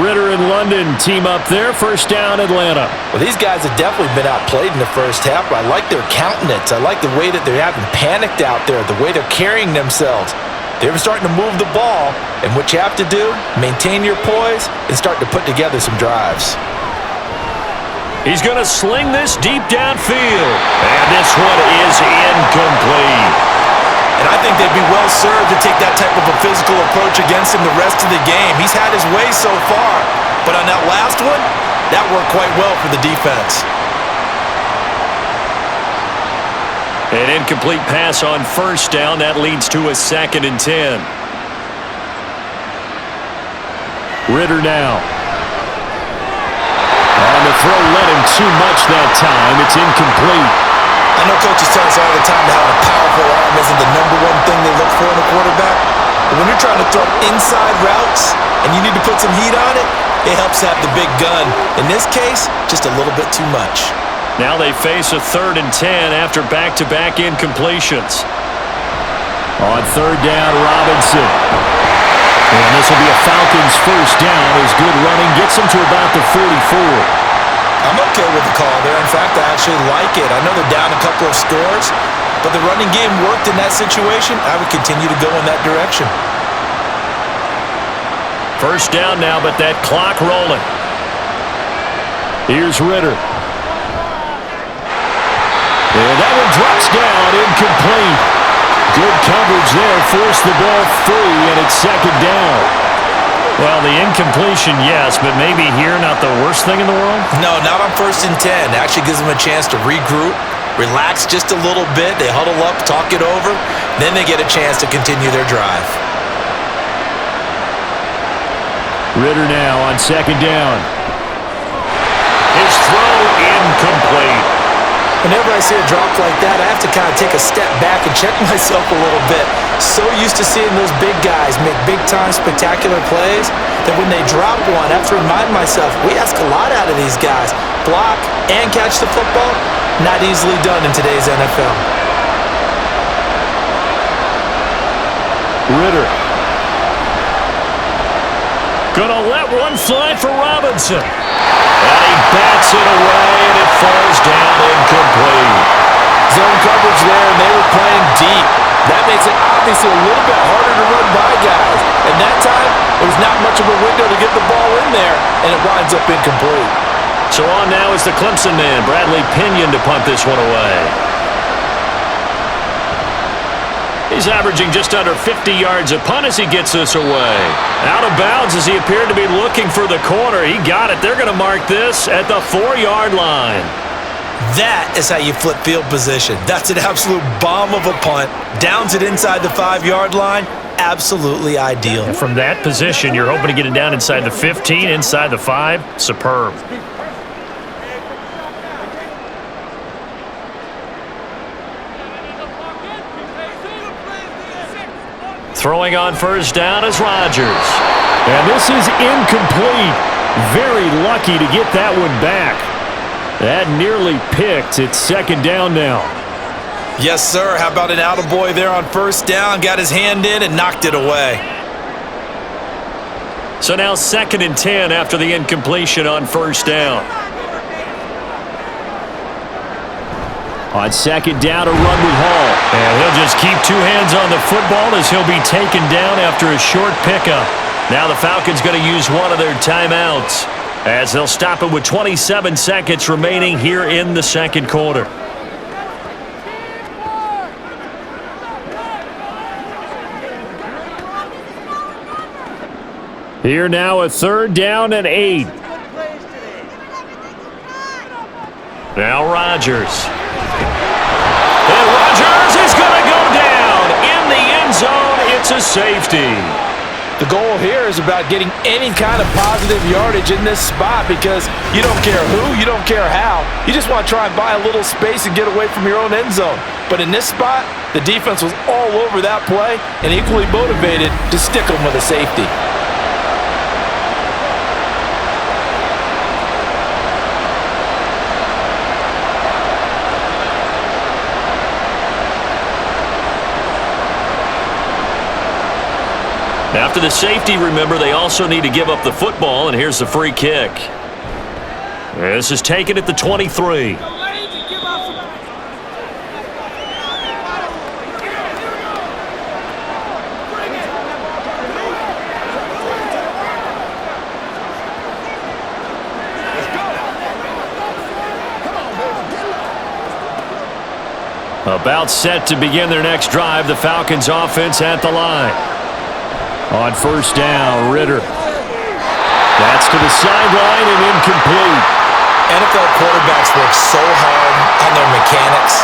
Ritter and London team up there. First down, Atlanta. Well, these guys have definitely been outplayed in the first half, but I like their countenance. I like the way that they're having panicked out there, the way they're carrying themselves. They're starting to move the ball, and what you have to do, maintain your poise and start to put together some drives. He's going to sling this deep downfield. And this one is incomplete. And I think they'd be well served to take that type of a physical approach against him the rest of the game. He's had his way so far, but on that last one, that worked quite well for the defense. An incomplete pass on first down. That leads to a 2nd and 10. Ritter now. On the throw, led him too much that time. It's incomplete. I know coaches tell us all the time how a powerful arm isn't the #1 thing they look for in a quarterback. But when you're trying to throw inside routes and you need to put some heat on it, it helps have the big gun. In this case, just a little bit too much. Now they face a 3rd and 10 after back-to-back incompletions. On 3rd down, Robinson. And this will be a Falcons first down as good running gets them to about the 44. I'm okay with the call there. In fact, I actually like it. I know they're down a couple of scores, but the running game worked in that situation. I would continue to go in that direction. First down now, but that clock rolling. Here's Ritter. And that one drops down, incomplete. Good coverage there, forced the ball free, and it's 2nd down. Well, the incompletion, yes, but maybe here not the worst thing in the world? No, not on 1st and 10. It actually gives them a chance to regroup, relax just a little bit. They huddle up, talk it over. Then they get a chance to continue their drive. Ritter now on 2nd down. His throw incomplete. Whenever I see a drop like that, I have to kind of take a step back and check myself a little bit. So used to seeing those big guys make big-time spectacular plays that when they drop one, I have to remind myself, we ask a lot out of these guys. Block and catch the football, not easily done in today's NFL. Ritter. Gonna let one fly for Robinson. And he bats it away, and it falls down incomplete. Zone coverage there, and they were playing deep. That makes it obviously a little bit harder to run by guys. And that time, there was not much of a window to get the ball in there, and it winds up incomplete. So on now is the Clemson man, Bradley Pinion, to punt this one away. He's averaging just under 50 yards a punt as he gets this away. Out of bounds as he appeared to be looking for the corner. He got it. They're going to mark this at the 4-yard line. That is how you flip field position. That's an absolute bomb of a punt. Downs it inside the 5-yard line. Absolutely ideal. And from that position, you're hoping to get it down inside the 15, inside the 5. Superb. Throwing on first down is Rodgers. And this is incomplete. Very lucky to get that one back. That nearly picked. It's 2nd down now. Yes, sir. How about an attaboy there on first down? Got his hand in and knocked it away. So now 2nd and 10 after the incompletion on first down. On second down, a run with Hall. And he'll just keep two hands on the football as he'll be taken down after a short pickup. Now the Falcons going to use one of their timeouts as they'll stop it with 27 seconds remaining here in the second quarter. Here now a 3rd down and 8. Now Rodgers. And Rodgers is going to go down in the end zone. It's a safety. The goal here is about getting any kind of positive yardage in this spot because you don't care who, you don't care how. You just want to try and buy a little space and get away from your own end zone. But in this spot, the defense was all over that play and equally motivated to stick them with a safety. After the safety, remember, they also need to give up the football, and here's the free kick. This is taken at the 23. About set to begin their next drive, the Falcons offense at the line. On first down, Ritter. That's to the sideline and incomplete. NFL quarterbacks work so hard on their mechanics,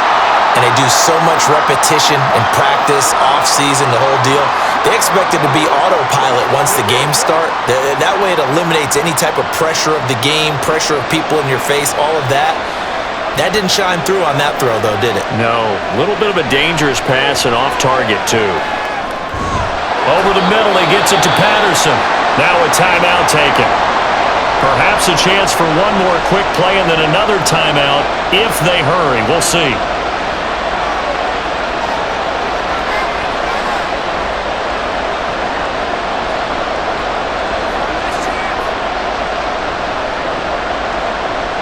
and they do so much repetition and practice, off-season, the whole deal. They expect it to be autopilot once the games start. That way it eliminates any type of pressure of the game, pressure of people in your face, all of that. That didn't shine through on that throw, though, did it? No. A little bit of a dangerous pass and off target, too. Over the middle, he gets it to Patterson. Now a timeout taken. Perhaps a chance for one more quick play and then another timeout if they hurry. We'll see.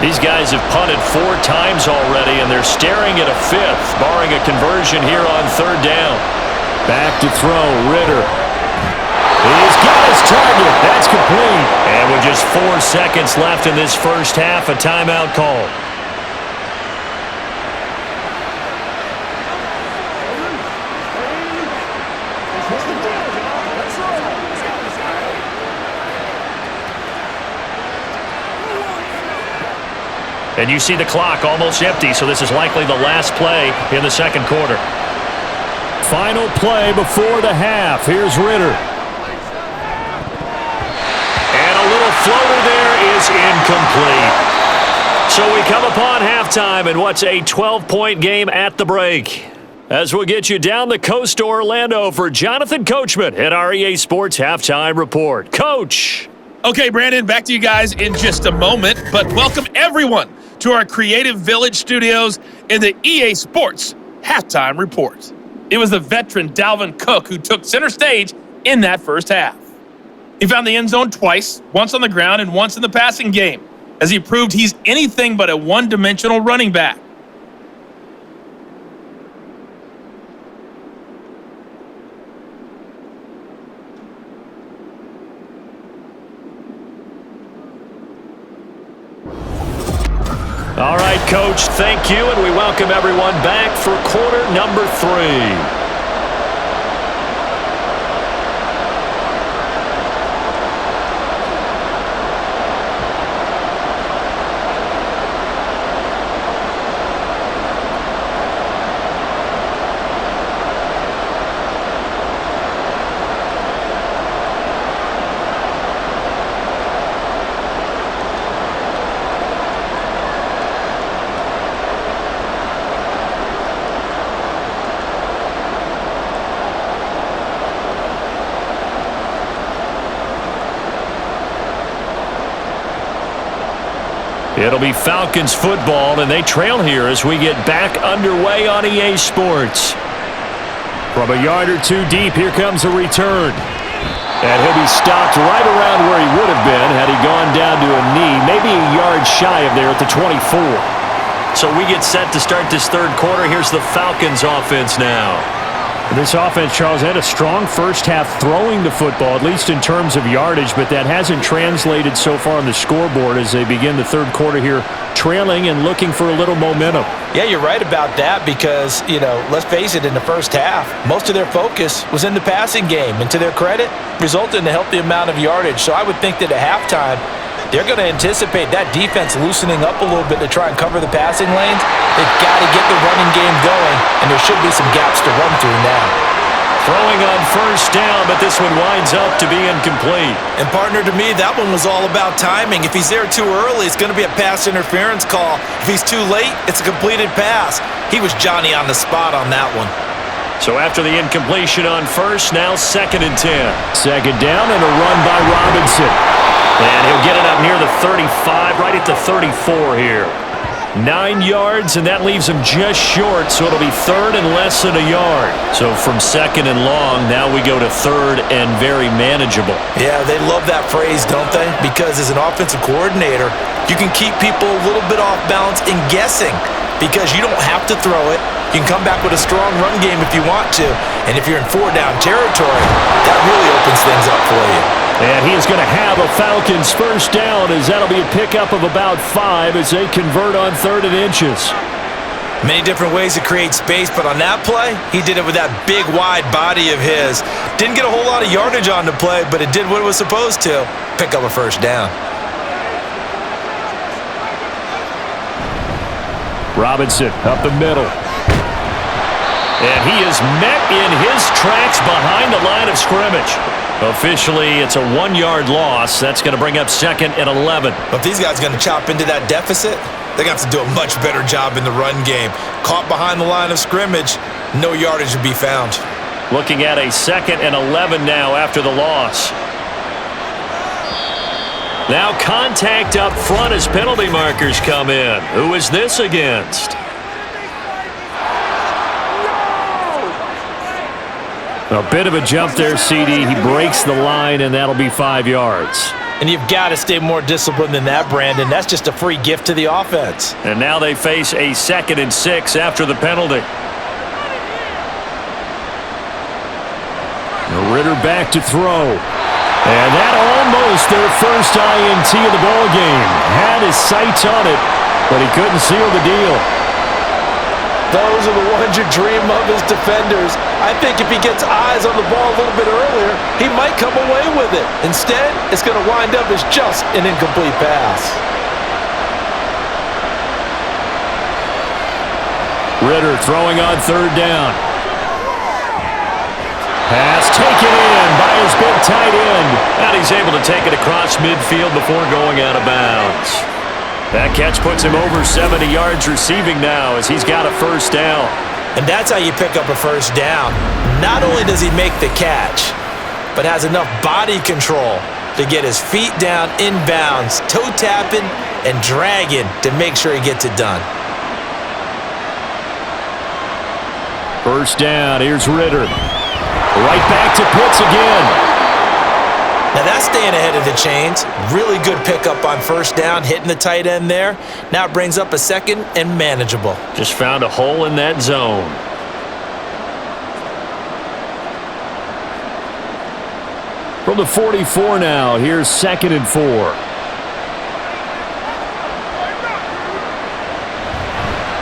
These guys have punted 4 times already, and they're staring at a 5th, barring a conversion here on 3rd down. Back to throw, Ritter. He's got his target. That's complete. And with just 4 seconds left in this first half, a timeout call. And you see the clock almost empty, so this is likely the last play in the second quarter. Final play before the half. Here's Ritter. And a little floater there is incomplete. So we come upon halftime in what's a 12-point game at the break. As we'll get you down the coast to Orlando for Jonathan Coachman at our EA Sports Halftime Report. Coach. Okay, Brandon, back to you guys in just a moment, but welcome everyone to our Creative Village studios in the EA Sports Halftime Report. It was the veteran Dalvin Cook who took center stage in that first half. He found the end zone twice, once on the ground and once in the passing game, as he proved he's anything but a one-dimensional running back. All right, Coach, thank you, and we welcome everyone back for quarter number 3. It'll be Falcons football, and they trail here as we get back underway on EA Sports. From a yard or two deep, here comes a return. And he'll be stopped right around where he would have been had he gone down to a knee, maybe a yard shy of there at the 24. So we get set to start this third quarter. Here's the Falcons offense now. This offense, Charles, had a strong first half throwing the football, at least in terms of yardage, but that hasn't translated so far on the scoreboard as they begin the third quarter here, trailing and looking for a little momentum. Yeah, you're right about that because, let's face it, in the first half, most of their focus was in the passing game. And to their credit, resulted in a healthy amount of yardage. So I would think that at halftime, they're going to anticipate that defense loosening up a little bit to try and cover the passing lanes. They've got to get the running game going, and there should be some gaps to run through now. Throwing on first down, but this one winds up to be incomplete. And partner, to me, that one was all about timing. If he's there too early, it's going to be a pass interference call. If he's too late, it's a completed pass. He was Johnny on the spot on that one. So after the incompletion on first, now 2nd and 10. Second down and a run by Robinson. And he'll get it up near the 35, right at the 34 here. 9 yards, and that leaves him just short, so it'll be third and less than a yard. So from 2nd and long, now we go to 3rd and very manageable. Yeah, they love that phrase, don't they? Because as an offensive coordinator, you can keep people a little bit off balance and guessing because you don't have to throw it. You can come back with a strong run game if you want to. And if you're in 4-down territory, that really opens things up for you. And he is going to have a Falcons first down as that'll be a pickup of about 5 as they convert on 3rd and inches. Many different ways to create space, but on that play, he did it with that big, wide body of his. Didn't get a whole lot of yardage on the play, but it did what it was supposed to. Pick up a first down. Robinson up the middle. And he is met in his tracks behind the line of scrimmage. Officially, it's a 1-yard loss. That's going to bring up 2nd and 11. But if these guys are going to chop into that deficit, they're going to have to do a much better job in the run game. Caught behind the line of scrimmage, no yardage to be found. Looking at a 2nd and 11 now after the loss. Now contact up front as penalty markers come in. Who is this against? A bit of a jump there, CD. He breaks the line, and that'll be 5 yards. And you've got to stay more disciplined than that, Brandon. That's just a free gift to the offense. And now they face a 2nd and 6 after the penalty. Ritter back to throw. And that almost their first INT of the ball game. Had his sights on it, but he couldn't seal the deal. Those are the ones you dream of as defenders. I think if he gets eyes on the ball a little bit earlier, he might come away with it. Instead, it's going to wind up as just an incomplete pass. Ritter throwing on 3rd down. Pass taken in by his big tight end. And he's able to take it across midfield before going out of bounds. That catch puts him over 70 yards receiving now as he's got a first down. And that's how you pick up a first down. Not only does he make the catch, but has enough body control to get his feet down inbounds, toe tapping and dragging to make sure he gets it done. First down, here's Ritter. Right back to Pitts again. Now that's staying ahead of the chains. Really good pickup on first down, hitting the tight end there. Now it brings up a 2nd and manageable. Just found a hole in that zone. From the 44 now, here's 2nd and 4.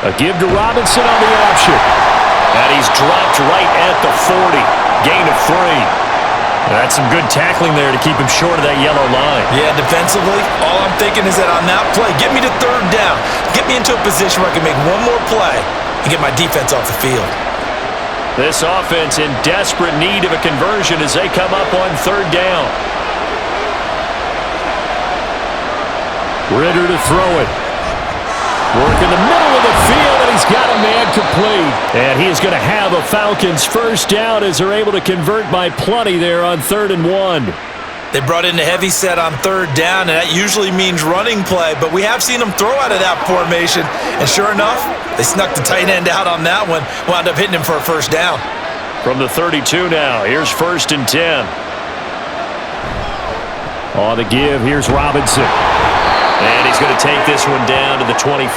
A give to Robinson on the option. And he's dropped right at the 40. Gain of 3. That's some good tackling there to keep him short of that yellow line. Yeah, defensively, all I'm thinking is that on that play, get me to 3rd down. Get me into a position where I can make one more play and get my defense off the field. This offense in desperate need of a conversion as they come up on 3rd down. Ritter to throw it. Work in the middle of the field, and he's got a man complete. And he is going to have a Falcons first down as they're able to convert by plenty there on 3rd and 1. They brought in a heavy set on 3rd down, and that usually means running play, but we have seen them throw out of that formation. And sure enough, they snuck the tight end out on that one, wound up hitting him for a first down. From the 32 now, here's 1st and 10. On the give, here's Robinson. And he's going to take this one down to the 25.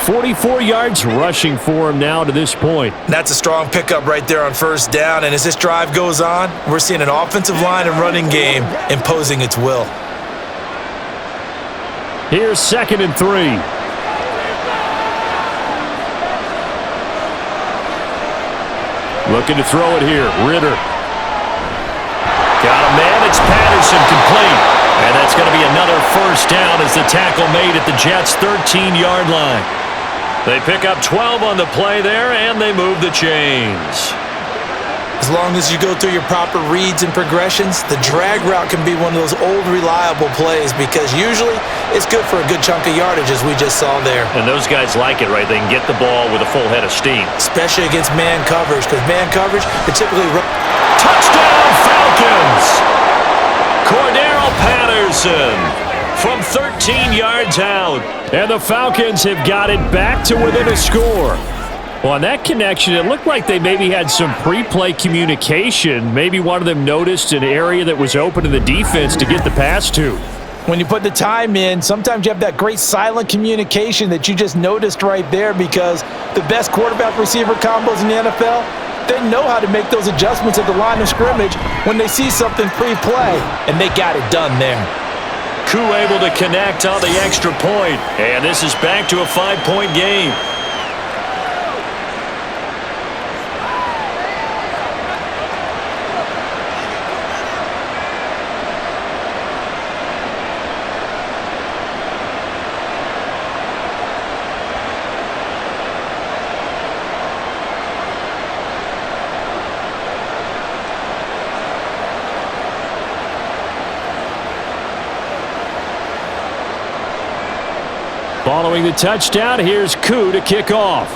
44 yards rushing for him now to this point. That's a strong pickup right there on first down. And as this drive goes on, we're seeing an offensive line and running game imposing its will. Here's 2nd and 3. Looking to throw it here. Ritter. Got a man. It's Patterson, complete. And that's going to be another first down as the tackle made at the Jets' 13-yard line. They pick up 12 on the play there, and they move the chains. As long as you go through your proper reads and progressions, the drag route can be one of those old reliable plays because usually it's good for a good chunk of yardage, as we just saw there. And those guys like it, right? They can get the ball with a full head of steam. Especially against man coverage, because man coverage, they typically run. Touchdown, Falcons! Cordero Patterson from 13 yards out. And the Falcons have got it back to within a score. Well, on that connection, it looked like they maybe had some pre-play communication. Maybe one of them noticed an area that was open to the defense to get the pass to. When you put the time in, sometimes you have that great silent communication that you just noticed right there, because the best quarterback-receiver combos in the NFL, they know how to make those adjustments at the line of scrimmage when they see something pre-play, and they got it done there. Koo able to connect on the extra point, and this is back to a 5-point game. Following the touchdown, here's Koo to kick off.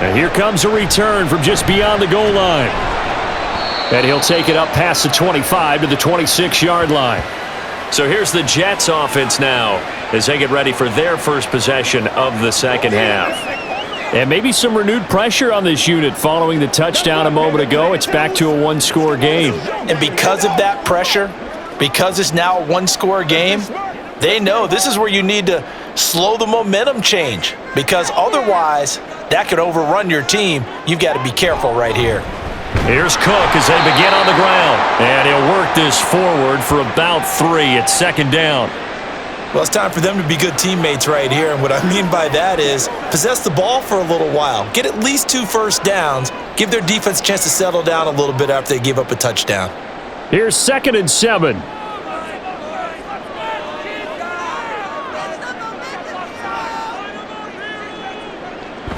And here comes a return from just beyond the goal line. And he'll take it up past the 25 to the 26-yard line. So here's the Jets offense now as they get ready for their first possession of the second half. And maybe some renewed pressure on this unit following the touchdown a moment ago. It's back to a one-score game. And because of that pressure, because it's now a one-score game, they know this is where you need to slow the momentum change, because otherwise that could overrun your team. You've got to be careful right here. Here's Cook as they begin on the ground. And he'll work this forward for about 3 at second down. Well, it's time for them to be good teammates right here. And what I mean by that is possess the ball for a little while. Get at least 2 first downs. Give their defense a chance to settle down a little bit after they give up a touchdown. Here's 2nd and 7.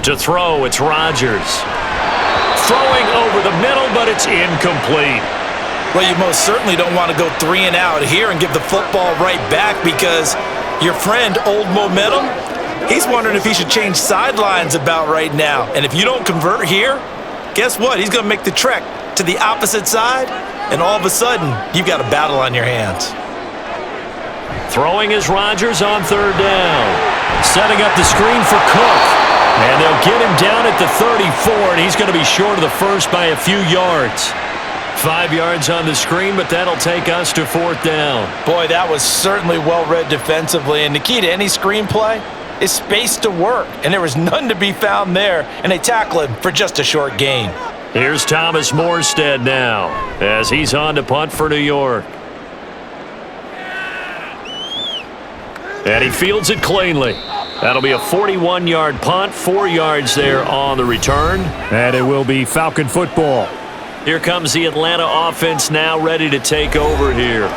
To throw, it's Rodgers. Throwing over the middle, but it's incomplete. Well, you most certainly don't want to go 3 and out here and give the football right back, because your friend, Old Momentum, he's wondering if he should change sidelines about right now. And if you don't convert here, guess what? He's going to make the trek to the opposite side, and all of a sudden, you've got a battle on your hands. Throwing is Rodgers on 3rd down. Setting up the screen for Cook. And they'll get him down at the 34, and he's going to be short of the first by a few yards. 5 yards on the screen, but that'll take us to 4th down. Boy, that was certainly well-read defensively, and the key to any screenplay is space to work, and there was none to be found there, and they tackle him for just a short gain. Here's Thomas Morstead now as he's on to punt for New York. And he fields it cleanly. That'll be a 41-yard punt, 4 yards there on the return. And it will be Falcon football. Here comes the Atlanta offense now ready to take over here.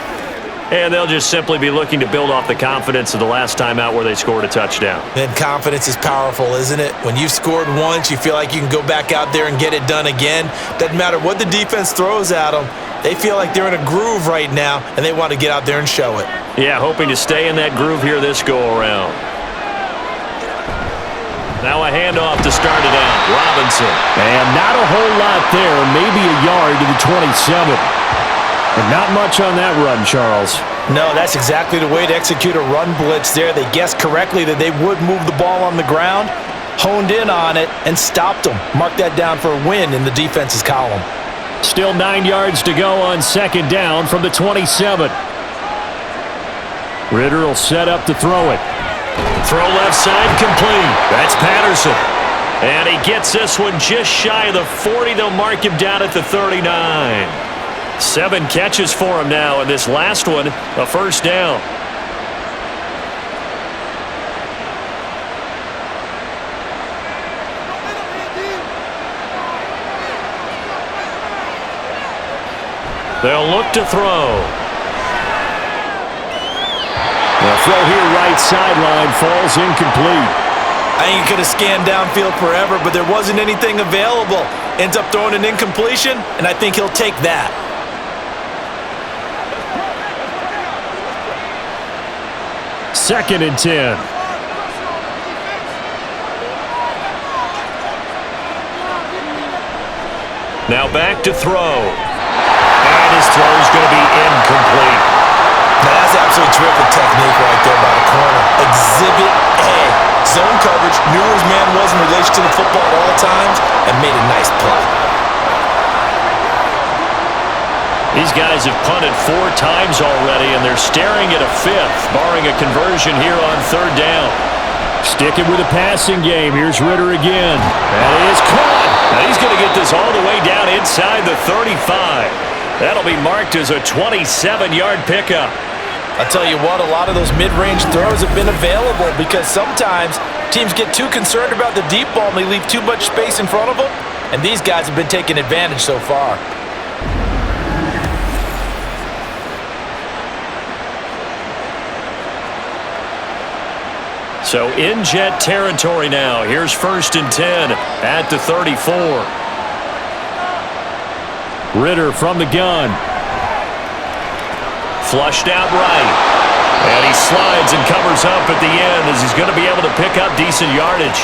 And they'll just simply be looking to build off the confidence of the last time out where they scored a touchdown. And confidence is powerful, isn't it? When you've scored once, you feel like you can go back out there and get it done again. Doesn't matter what the defense throws at them. They feel like they're in a groove right now, and they want to get out there and show it. Yeah, hoping to stay in that groove here this go-around. Now a handoff to start it out. Robinson. And not a whole lot there. Maybe a yard to the 27. But not much on that run, Charles. No, that's exactly the way to execute a run blitz there. They guessed correctly that they would move the ball on the ground, honed in on it, and stopped them. Mark that down for a win in the defense's column. Still 9 yards to go on second down from the 27. Ritter will set up to throw it. Throw left side complete. That's Patterson. And he gets this one just shy of the 40. They'll mark him down at the 39. 7 catches for him now, and this last one, a first down. They'll look to throw. The throw here right sideline falls incomplete. I think he could have scanned downfield forever, but there wasn't anything available. Ends up throwing an incompletion, and I think he'll take that. Second and 10. Now back to throw. And his throw is going to be incomplete. Now that's absolutely terrific technique right there by the corner. Exhibit A. Zone coverage, knew where his man was in relation to the football at all times, and made a nice play. These guys have punted 4 times already, and they're staring at a 5th, barring a conversion here on 3rd down. Sticking with the passing game. Here's Ritter again. That is caught. Now he's going to get this all the way down inside the 35. That'll be marked as a 27-yard pickup. I'll tell you what, a lot of those mid-range throws have been available because sometimes teams get too concerned about the deep ball and they leave too much space in front of them, and these guys have been taking advantage so far. So in Jet territory now. Here's 1st and 10 at the 34. Ritter from the gun. Flushed out right. And he slides and covers up at the end as he's going to be able to pick up decent yardage.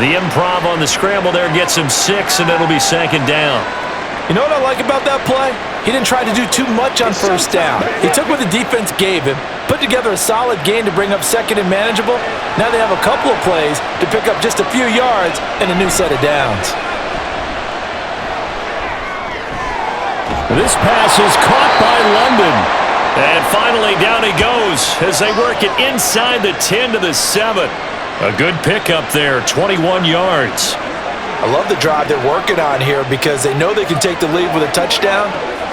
The improv on the scramble there gets him 6, and it'll be 2nd down. You know what I like about that play? He didn't try to do too much on 1st down. He took what the defense gave him, put together a solid gain to bring up 2nd and manageable. Now they have a couple of plays to pick up just a few yards and a new set of downs. This pass is caught by London. And finally down he goes as they work it inside the 10 to the 7. A good pickup there, 21 yards. I love the drive they're working on here because they know they can take the lead with a touchdown.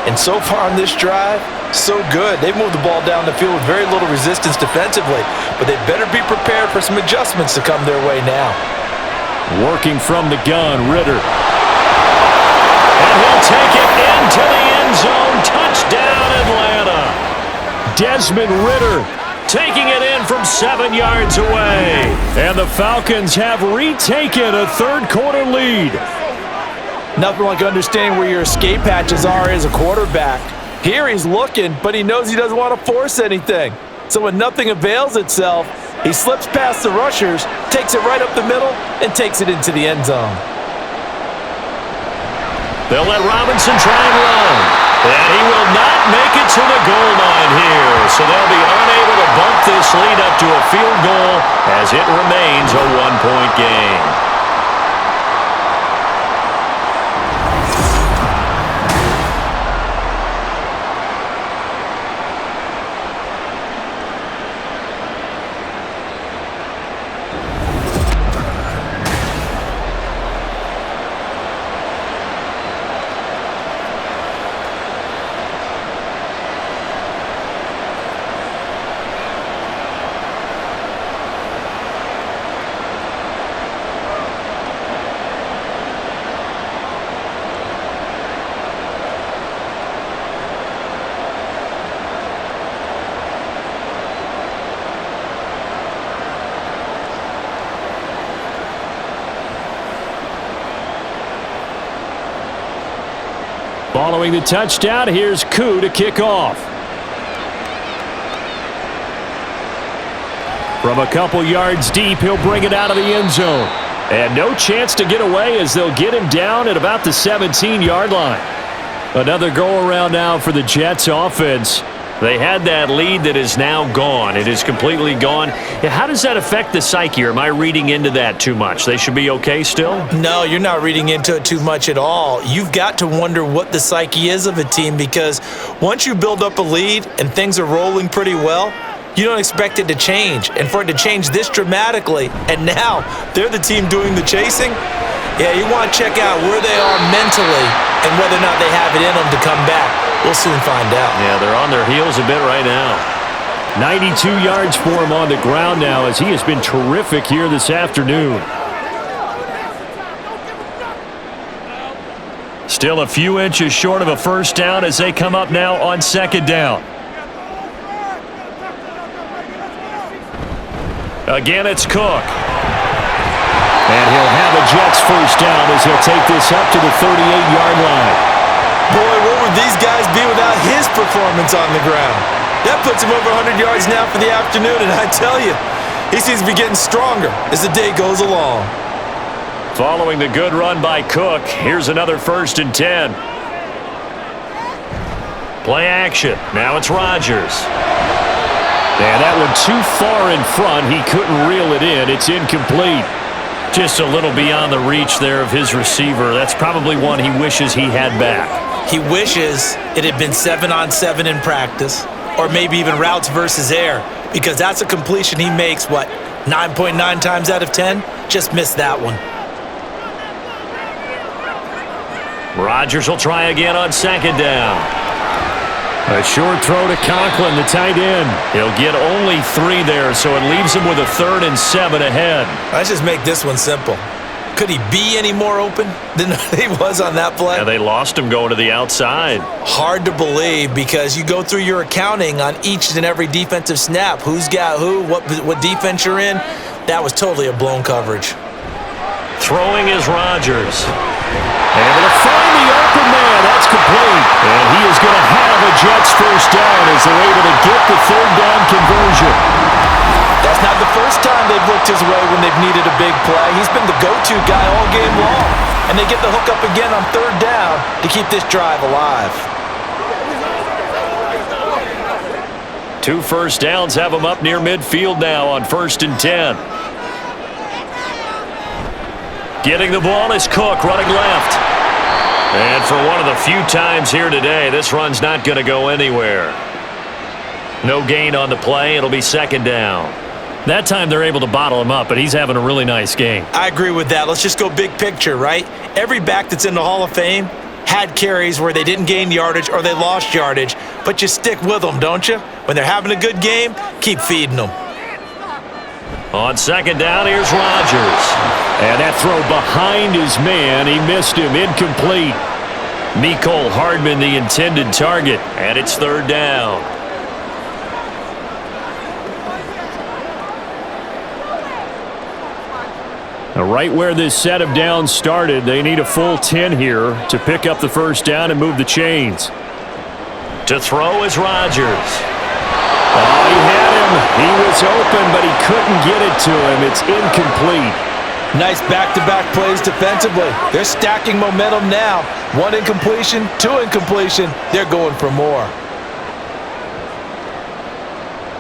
And so far on this drive, so good. They've moved the ball down the field with very little resistance defensively. But they better be prepared for some adjustments to come their way now. Working from the gun, Ritter. And he'll take it into the end zone. Touchdown, Atlanta. Desmond Ritter taking it in from 7 yards away. And the Falcons have retaken a 3rd quarter lead. Nothing like understanding where your escape hatches are as a quarterback. Here he's looking, but he knows he doesn't want to force anything. So when nothing avails itself, he slips past the rushers, takes it right up the middle, and takes it into the end zone. They'll let Robinson try and run. And he will not make it to the goal line here. So they'll be unable to bump this lead up to a field goal as it remains a 1-point game. Following the touchdown, here's Koo to kick off. From a couple yards deep, he'll bring it out of the end zone. And no chance to get away as they'll get him down at about the 17-yard line. Another go-around now for the Jets offense. They had that lead that is now gone. It is completely gone. How does that affect the psyche? Or am I reading into that too much? They should be okay still? No, you're not reading into it too much at all. You've got to wonder what the psyche is of a team because once you build up a lead and things are rolling pretty well, you don't expect it to change. And for it to change this dramatically, and now they're the team doing the chasing, yeah, you want to check out where they are mentally and whether or not they have it in them to come back. We'll soon find out. Yeah, they're on their heels a bit right now. 92 yards for him on the ground now as he has been terrific here this afternoon. Still a few inches short of a first down as they come up now on second down. Again, it's Cook. And he'll have a Jets first down as he'll take this up to the 38-yard line. Boy, what would these guys be without his performance on the ground? That puts him over 100 yards now for the afternoon, and I tell you, he seems to be getting stronger as the day goes along. Following the good run by Cook, here's another 1st and 10. Play action. Now it's Rodgers. And that one too far in front. He couldn't reel it in. It's incomplete. Just a little beyond the reach there of his receiver. That's probably one he wishes he had back. He wishes it had been 7-on-7 in practice, or maybe even routes versus air, because that's a completion he makes, 9.9 times out of 10? Just missed that one. Rodgers will try again on second down. A short throw to Conklin, the tight end. He'll get only 3 there, so it leaves him with a 3rd and 7 ahead. Let's just make this one simple. Could he be any more open than he was on that play? Yeah, they lost him going to the outside. Hard to believe because you go through your accounting on each and every defensive snap. Who's got who, what defense you're in. That was totally a blown coverage. Throwing is Rodgers. Able to find the open man. That's complete. And he is going to have a Jets first down as they're able to get the 3rd down conversion. That's not the first time they've looked his way when they've needed a big play. He's been the go-to guy all game long. And they get the hook up again on 3rd down to keep this drive alive. 2 first downs have him up near midfield now on 1st and 10. Getting the ball is Cook running left. And for one of the few times here today, this run's not going to go anywhere. No gain on the play. It'll be 2nd down. That time they're able to bottle him up, but he's having a really nice game. I agree with that. Let's just go big picture, right? Every back that's in the Hall of Fame had carries where they didn't gain yardage or they lost yardage, but you stick with them, don't you? When they're having a good game, keep feeding them. On 2nd down, here's Rodgers. And that throw behind his man, he missed him, incomplete. Mecole Hardman, the intended target, and it's 3rd down. Right where this set of downs started, they need a full 10 here to pick up the first down and move the chains. To throw is Rodgers. Oh, he had him. He was open, but he couldn't get it to him. It's incomplete. Nice back-to-back plays defensively. They're stacking momentum now. 1 incompletion, 2 incompletion. They're going for more.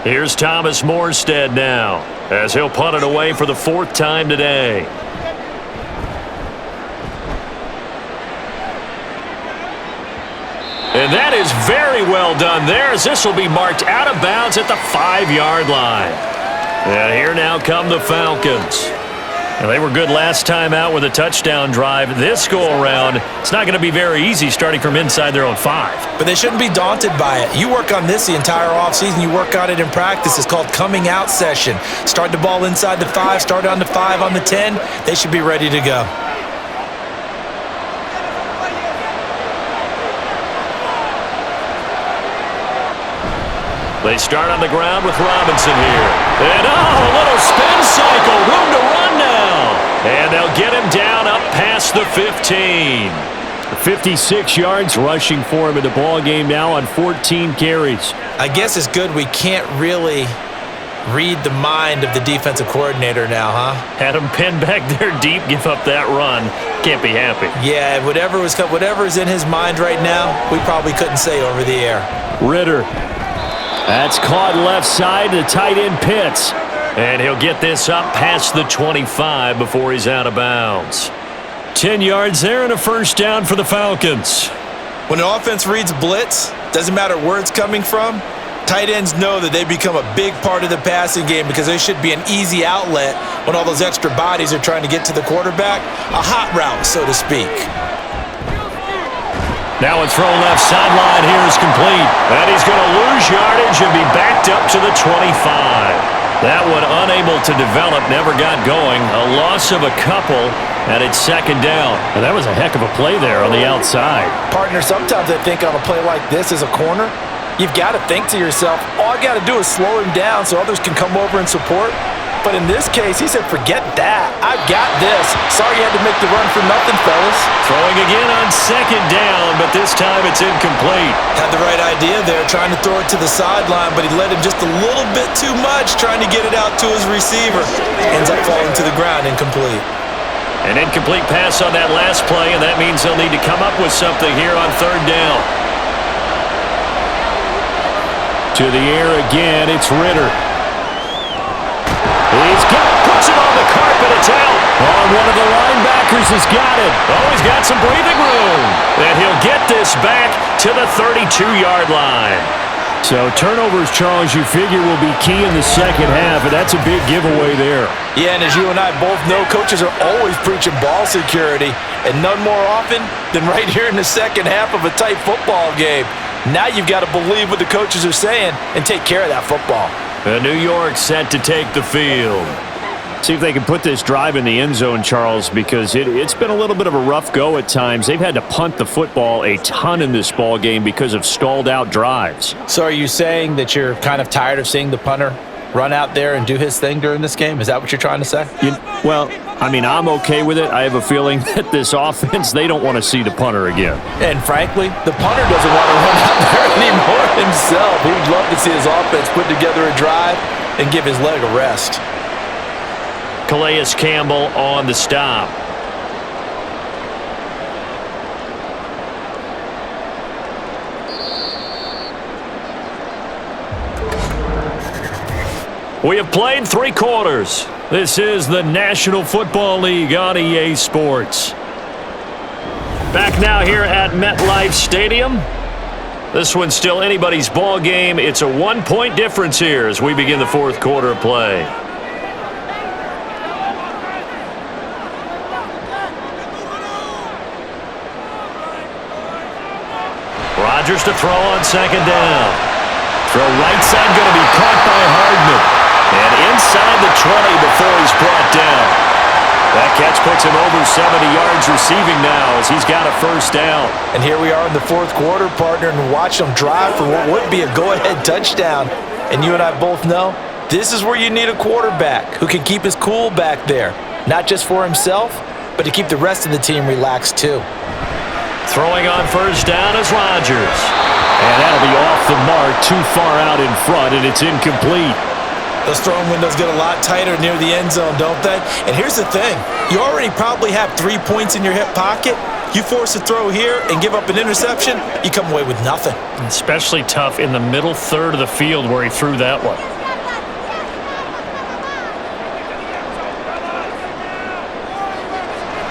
Here's Thomas Morstead now, as he'll punt it away for the 4th time today. And that is very well done there, as this will be marked out of bounds at the 5-yard line. And here now come the Falcons. And they were good last time out with a touchdown drive. This go-around, it's not going to be very easy starting from inside their own 5. But they shouldn't be daunted by it. You work on this the entire offseason. You work on it in practice. It's called coming out session. Start the ball inside the 5, start on the 5, on the 10. They should be ready to go. They start on the ground with Robinson here. And a little spin cycle. Room to run now. And they'll get him down up past the 15. 56 yards rushing for him in the ball game now on 14 carries. I guess it's good we can't really read the mind of the defensive coordinator now, huh? Had him pinned back there deep, give up that run. Can't be happy. Yeah, whatever's in his mind right now, we probably couldn't say over the air. Ritter. That's caught left side to tight end Pitts. And he'll get this up past the 25 before he's out of bounds. 10 yards there and a first down for the Falcons. When an offense reads blitz, doesn't matter where it's coming from, Tight ends know that they become a big part of the passing game because they should be an easy outlet when all those extra bodies are trying to get to the quarterback. A hot route, so to speak. Now a throw left sideline here is complete. And he's going to lose yardage and be backed up to the 25. That one unable to develop, never got going. A loss of a couple, and it's second down. And that was a heck of a play there on the outside. Partner, sometimes I think on a play like this as a corner, you've got to think to yourself, all I got to do is slow him down so others can come over and support. But in this case, he said, forget that. I've got this. Sorry you had to make the run for nothing, fellas. Throwing again on second down, but this time it's incomplete. Had the right idea there, trying to throw it to the sideline, but he led him just a little bit too much, trying to get it out to his receiver. Ends up falling to the ground, incomplete. An incomplete pass on that last play, and that means they'll need to come up with something here on third down. To the air again, it's Ritter. He's got, puts it on the carpet, it's out. One of the linebackers has got it. Oh, he's got some breathing room. And he'll get this back to the 32-yard line. So turnovers, Charles, you figure will be key in the second half, and that's a big giveaway there. Yeah, and as you and I both know, coaches are always preaching ball security, and none more often than right here in the second half of a tight football game. Now you've got to believe what the coaches are saying and take care of that football. New York set to take the field. See if they can put this drive in the end zone, Charles, because it's been a little bit of a rough go at times. They've had to punt the football a ton in this ball game because of stalled-out drives. So are you saying that you're kind of tired of seeing the punter run out there and do his thing during this game? Is that what you're trying to say? Well, I mean, I'm okay with it. I have a feeling that this offense, they don't want to see the punter again. And frankly, the punter doesn't want to run out there anymore himself. He would love to see his offense put together a drive and give his leg a rest. Calais Campbell on the stop. We have played 3 quarters. This is the National Football League on EA Sports. Back now here at MetLife Stadium. This one's still anybody's ball game. It's a 1-point difference here as we begin the fourth quarter of play. Rodgers to throw on second down. Throw right side going to be caught by Hardman. And inside the 20 before he's brought down. That catch puts him over 70 yards receiving now as he's got a first down. And here we are in the fourth quarter, partner, and watch them drive for what would be a go-ahead touchdown. And you and I both know this is where you need a quarterback who can keep his cool back there. Not just for himself, but to keep the rest of the team relaxed too. Throwing on first down is Rodgers. And that'll be off the mark, too far out in front, and it's incomplete. Those throwing windows get a lot tighter near the end zone, don't they? And here's the thing. You already probably have 3 points in your hip pocket. You force a throw here and give up an interception, you come away with nothing. Especially tough in the middle third of the field where he threw that one.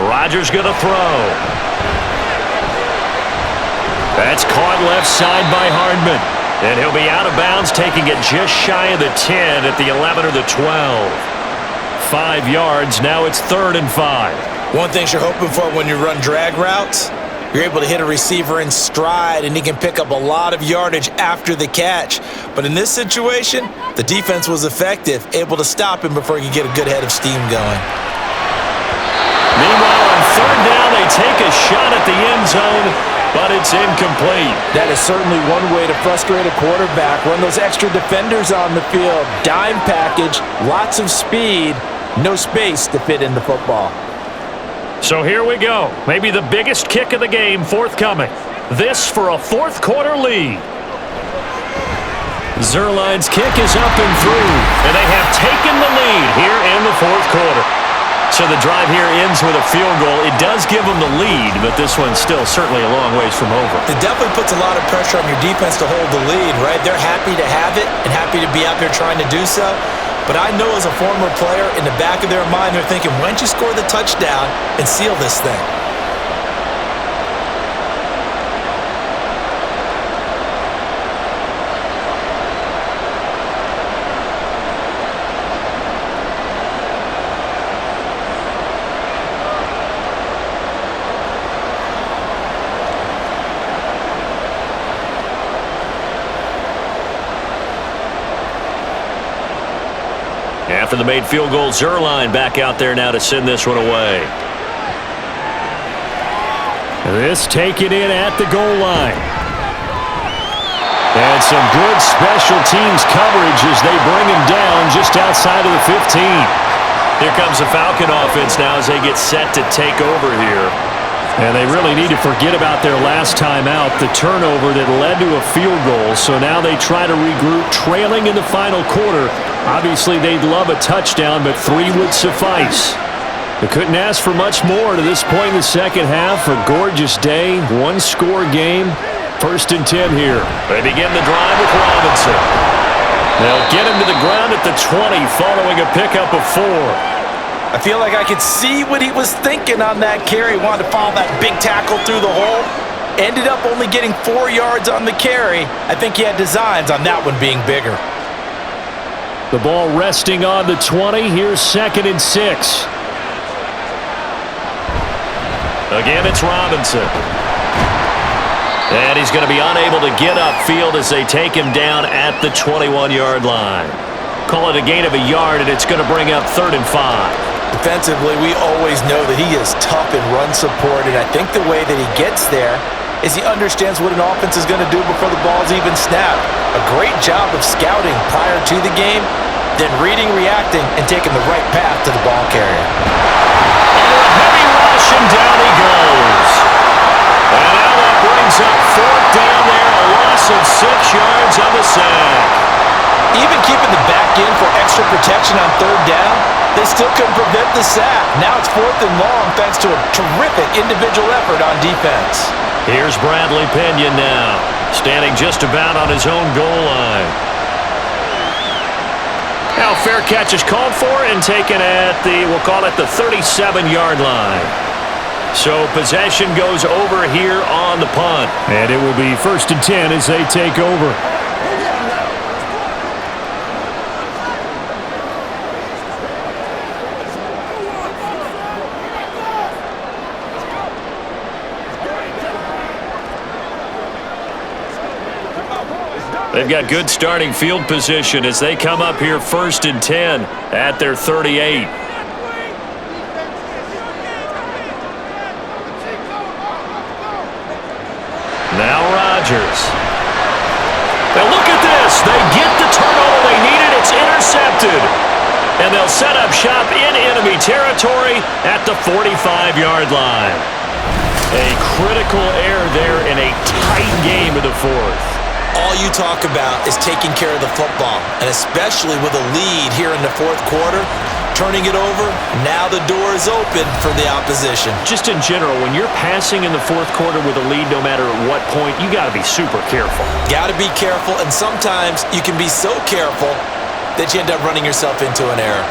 Rodgers going to throw. That's caught left side by Hardman. And he'll be out of bounds, taking it just shy of the 10 at the 11 or the 12. 5 yards, now it's 3rd and 5. One thing you're hoping for when you run drag routes, you're able to hit a receiver in stride, and he can pick up a lot of yardage after the catch. But in this situation, the defense was effective, able to stop him before he could get a good head of steam going. Meanwhile, on 3rd down, they take a shot at the end zone, but it's incomplete. That is certainly one way to frustrate a quarterback. Run those extra defenders on the field. Dime package, lots of speed, no space to fit in the football. So here we go. Maybe the biggest kick of the game forthcoming. This for a fourth quarter lead. Zerline's kick is up and through, and they have taken the lead here in the fourth quarter. So the drive here ends with a field goal. It does give them the lead, but this one's still certainly a long ways from over. It definitely puts a lot of pressure on your defense to hold the lead, right? They're happy to have it and happy to be out there trying to do so. But I know as a former player, in the back of their mind, they're thinking, why don't you score the touchdown and seal this thing? After the made field goal, Zerline back out there now to send this one away. This taken in at the goal line. And some good special teams coverage as they bring him down just outside of the 15. Here comes the Falcon offense now as they get set to take over here. And they really need to forget about their last time out, the turnover that led to a field goal. So now they try to regroup, trailing in the final quarter. Obviously, they'd love a touchdown, but 3 would suffice. They couldn't ask for much more to this point in the second half. A gorgeous day, one-score game. 1st and 10 here. They begin the drive with Robinson. They'll get him to the ground at the 20 following a pickup of 4. I feel like I could see what he was thinking on that carry. He wanted to follow that big tackle through the hole. Ended up only getting 4 yards on the carry. I think he had designs on that one being bigger. The ball resting on the 20. Here's 2nd and 6. Again, it's Robinson. And he's going to be unable to get upfield as they take him down at the 21-yard line. Call it a gain of a yard, and it's going to bring up 3rd and 5. Defensively, we always know that he is tough in run support, and I think the way that he gets there is he understands what an offense is going to do before the ball's even snapped. A great job of scouting prior to the game, then reading, reacting, and taking the right path to the ball carrier. And down he goes. And now that brings up 4th down there, a loss of 6 yards on the sack. Even keeping the back in for extra protection on 3rd down, they still couldn't prevent the sack. Now it's 4th and long thanks to a terrific individual effort on defense. Here's Bradley Pinion now, standing just about on his own goal line. Now fair catch is called for and taken at the, we'll call it the 37-yard line. So possession goes over here on the punt. And it will be 1st and 10 as they take over. They've got good starting field position as they come up here 1st and 10 at their 38. Now Rodgers. Now look at this. They get the turnover they needed. It's intercepted. And they'll set up shop in enemy territory at the 45-yard line. A critical error there in a tight game of the 4th. All you talk about is taking care of the football, and especially with a lead here in the 4th quarter, turning it over, now the door is open for the opposition. Just in general, when you're passing in the 4th quarter with a lead, no matter at what point, you got to be super careful. Got to be careful, and sometimes you can be so careful that you end up running yourself into an error.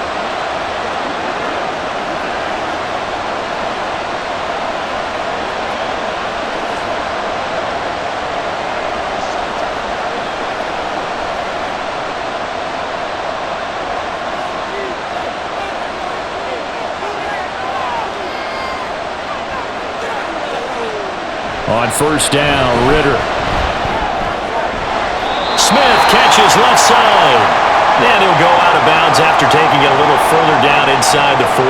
On 1st down, Ritter. Smith catches left side. And he'll go out of bounds after taking it a little further down inside the 40.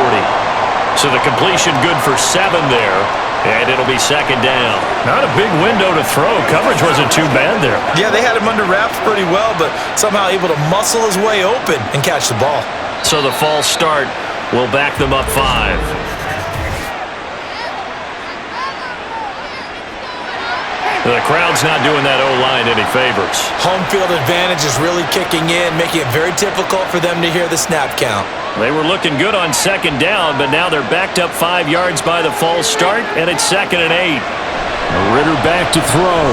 So the completion good for 7 there. And it'll be 2nd down. Not a big window to throw. Coverage wasn't too bad there. Yeah, they had him under wraps pretty well, but somehow able to muscle his way open and catch the ball. So the false start will back them up 5. The crowd's not doing that O-line any favors. Home field advantage is really kicking in, making it very difficult for them to hear the snap count. They were looking good on 2nd down, but now they're backed up 5 yards by the false start, and it's 2nd and 8. Ritter back to throw.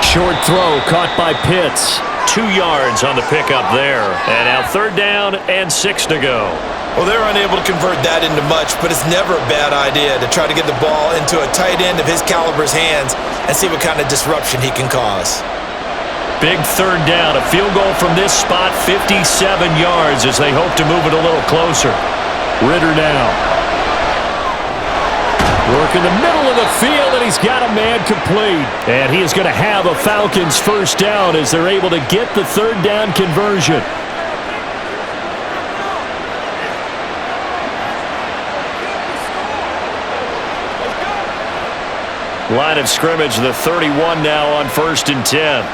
Short throw caught by Pitts. 2 yards on the pickup there. And now 3rd down and 6 to go. Well, they're unable to convert that into much, but it's never a bad idea to try to get the ball into a tight end of his caliber's hands and see what kind of disruption he can cause. Big 3rd down, a field goal from this spot, 57 yards as they hope to move it a little closer. Ritter now. Work in the middle of the field, and he's got a man complete. And he is going to have a Falcons 1st down as they're able to get the 3rd down conversion. Line of scrimmage, the 31 now on 1st and 10.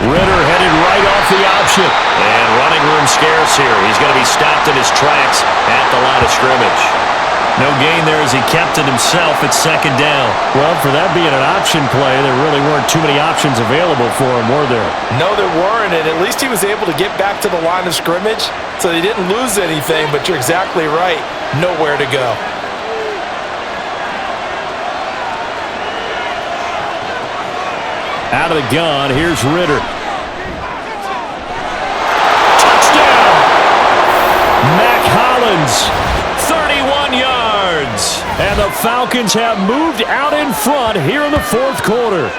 Ritter headed right off the option. And running room scarce here. He's going to be stopped in his tracks at the line of scrimmage. No gain there as he kept it himself at 2nd down. Well, for that being an option play, there really weren't too many options available for him, were there? No, there weren't, and at least he was able to get back to the line of scrimmage, so he didn't lose anything, but you're exactly right. Nowhere to go. Out of the gun, here's Ritter. Touchdown! Mac Hollins, 31 yards. And the Falcons have moved out in front here in the 4th quarter.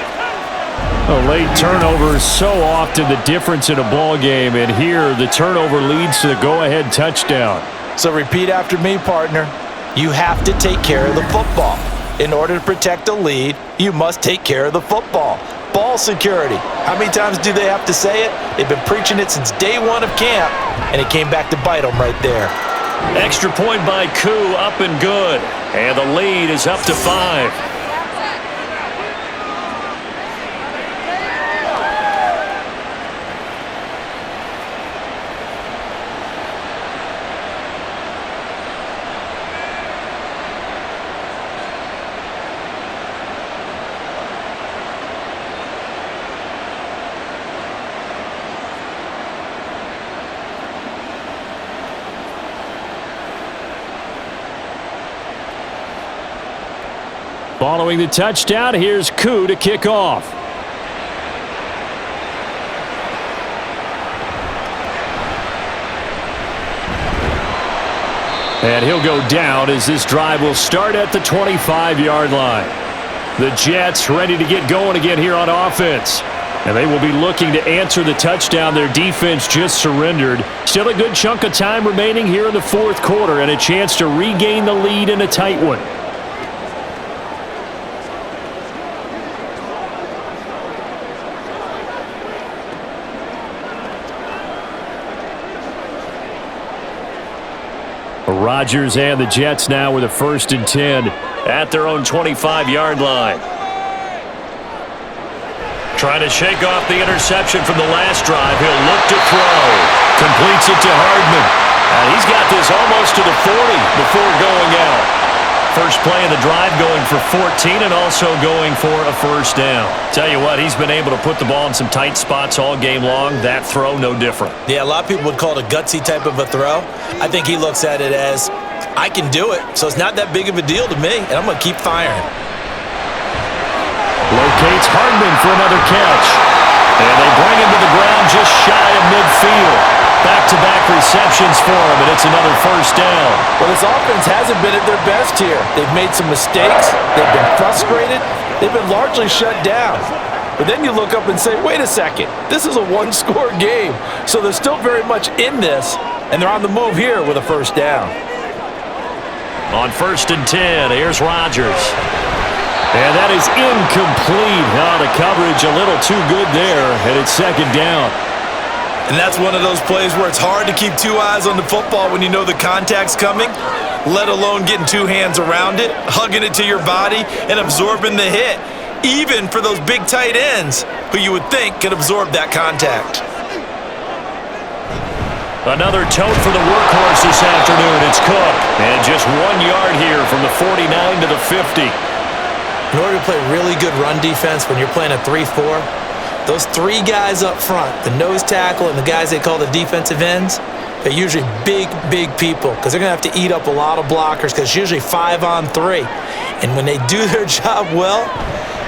A late turnover is so often the difference in a ball game, and here the turnover leads to the go-ahead touchdown. So repeat after me, partner. You have to take care of the football. In order to protect a lead, you must take care of the football. Ball security. How many times do they have to say it? They've been preaching it since day 1 of camp, and it came back to bite them right there. Extra point by Koo, up and good. And the lead is up to 5. Following the touchdown, here's Koo to kick off. And he'll go down as this drive will start at the 25-yard line. The Jets ready to get going again here on offense. And they will be looking to answer the touchdown their defense just surrendered. Still a good chunk of time remaining here in the 4th quarter and a chance to regain the lead in a tight one. Rodgers and the Jets now with a 1st and 10 at their own 25-yard line. Trying to shake off the interception from the last drive. He'll look to throw. Completes it to Hardman. And he's got this almost to the 40 before going out. First play of the drive going for 14 and also going for a 1st down. Tell you what, he's been able to put the ball in some tight spots all game long. That throw, no different. Yeah, a lot of people would call it a gutsy type of a throw. I think he looks at it as, I can do it, so it's not that big of a deal to me, and I'm going to keep firing. Locates Hardman for another catch. And they bring him to the ground just shy of midfield. Back-to-back receptions for him, and it's another 1st down. Well, this offense hasn't been at their best here. They've made some mistakes. They've been frustrated. They've been largely shut down. But then you look up and say, wait a second, this is a 1-score game. So they're still very much in this, and they're on the move here with a 1st down. On 1st and 10, here's Rodgers. And that is incomplete. The coverage a little too good there, and it's 2nd down. And that's one of those plays where it's hard to keep 2 eyes on the football when you know the contact's coming, let alone getting 2 hands around it, hugging it to your body, and absorbing the hit, even for those big tight ends who you would think could absorb that contact. Another tote for the workhorse this afternoon. It's Cook. And just 1 yard here from the 49 to the 50. In order to play really good run defense when you're playing a 3-4, those 3 guys up front, the nose tackle and the guys they call the defensive ends, they're usually big, big people because they're going to have to eat up a lot of blockers because it's usually 5 on 3. And when they do their job well,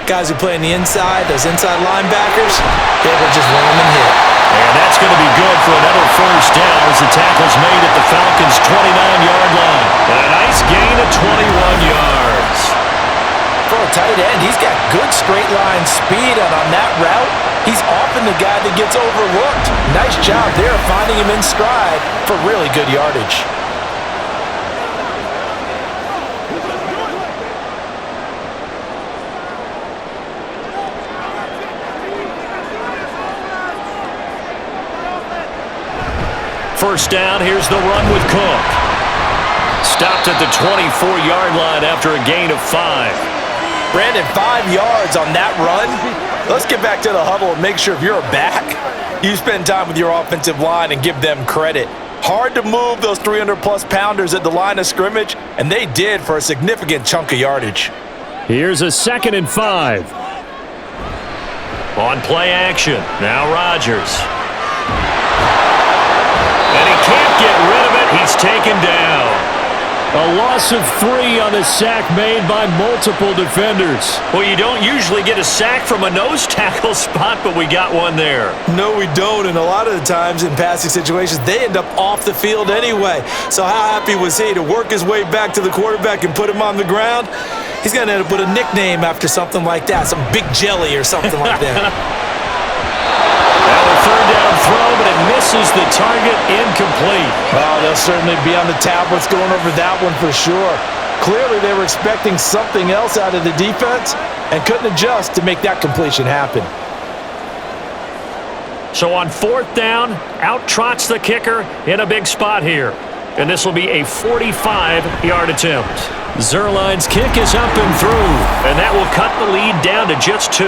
guys who play on the inside, those inside linebackers, they will just run them and hit. And that's going to be good for another 1st down as the tackle's made at the Falcons' 29-yard line. And a nice gain of 21 yards. For a tight end, he's got good straight line speed, and on that route, he's often the guy that gets overlooked. Nice job there finding him in stride for really good yardage. First down, here's the run with Cook. stopped at the 24-yard line after a gain of 5. Brandon, 5 yards on that run. Let's get back to the huddle and make sure if you're a back, you spend time with your offensive line and give them credit. Hard to move those 300-plus pounders at the line of scrimmage, and they did for a significant chunk of yardage. Here's a 2nd and 5. On play action, now Rodgers. And he can't get rid of it. He's taken down. A loss of 3 on the sack made by multiple defenders. Well, you don't usually get a sack from a nose tackle spot, but we got one there. No, we don't, and a lot of the times in passing situations, they end up off the field anyway. So how happy was he to work his way back to the quarterback and put him on the ground? He's going to end up with a nickname after something like that, some Big Jelly or something like that. Third down throw, but it misses the target, incomplete. Well, they'll certainly be on the tablets going over that one for sure. Clearly, they were expecting something else out of the defense and couldn't adjust to make that completion happen. So on 4th down, out trots the kicker in a big spot here. And this will be a 45-yard attempt. Zerline's kick is up and through, and that will cut the lead down to just 2.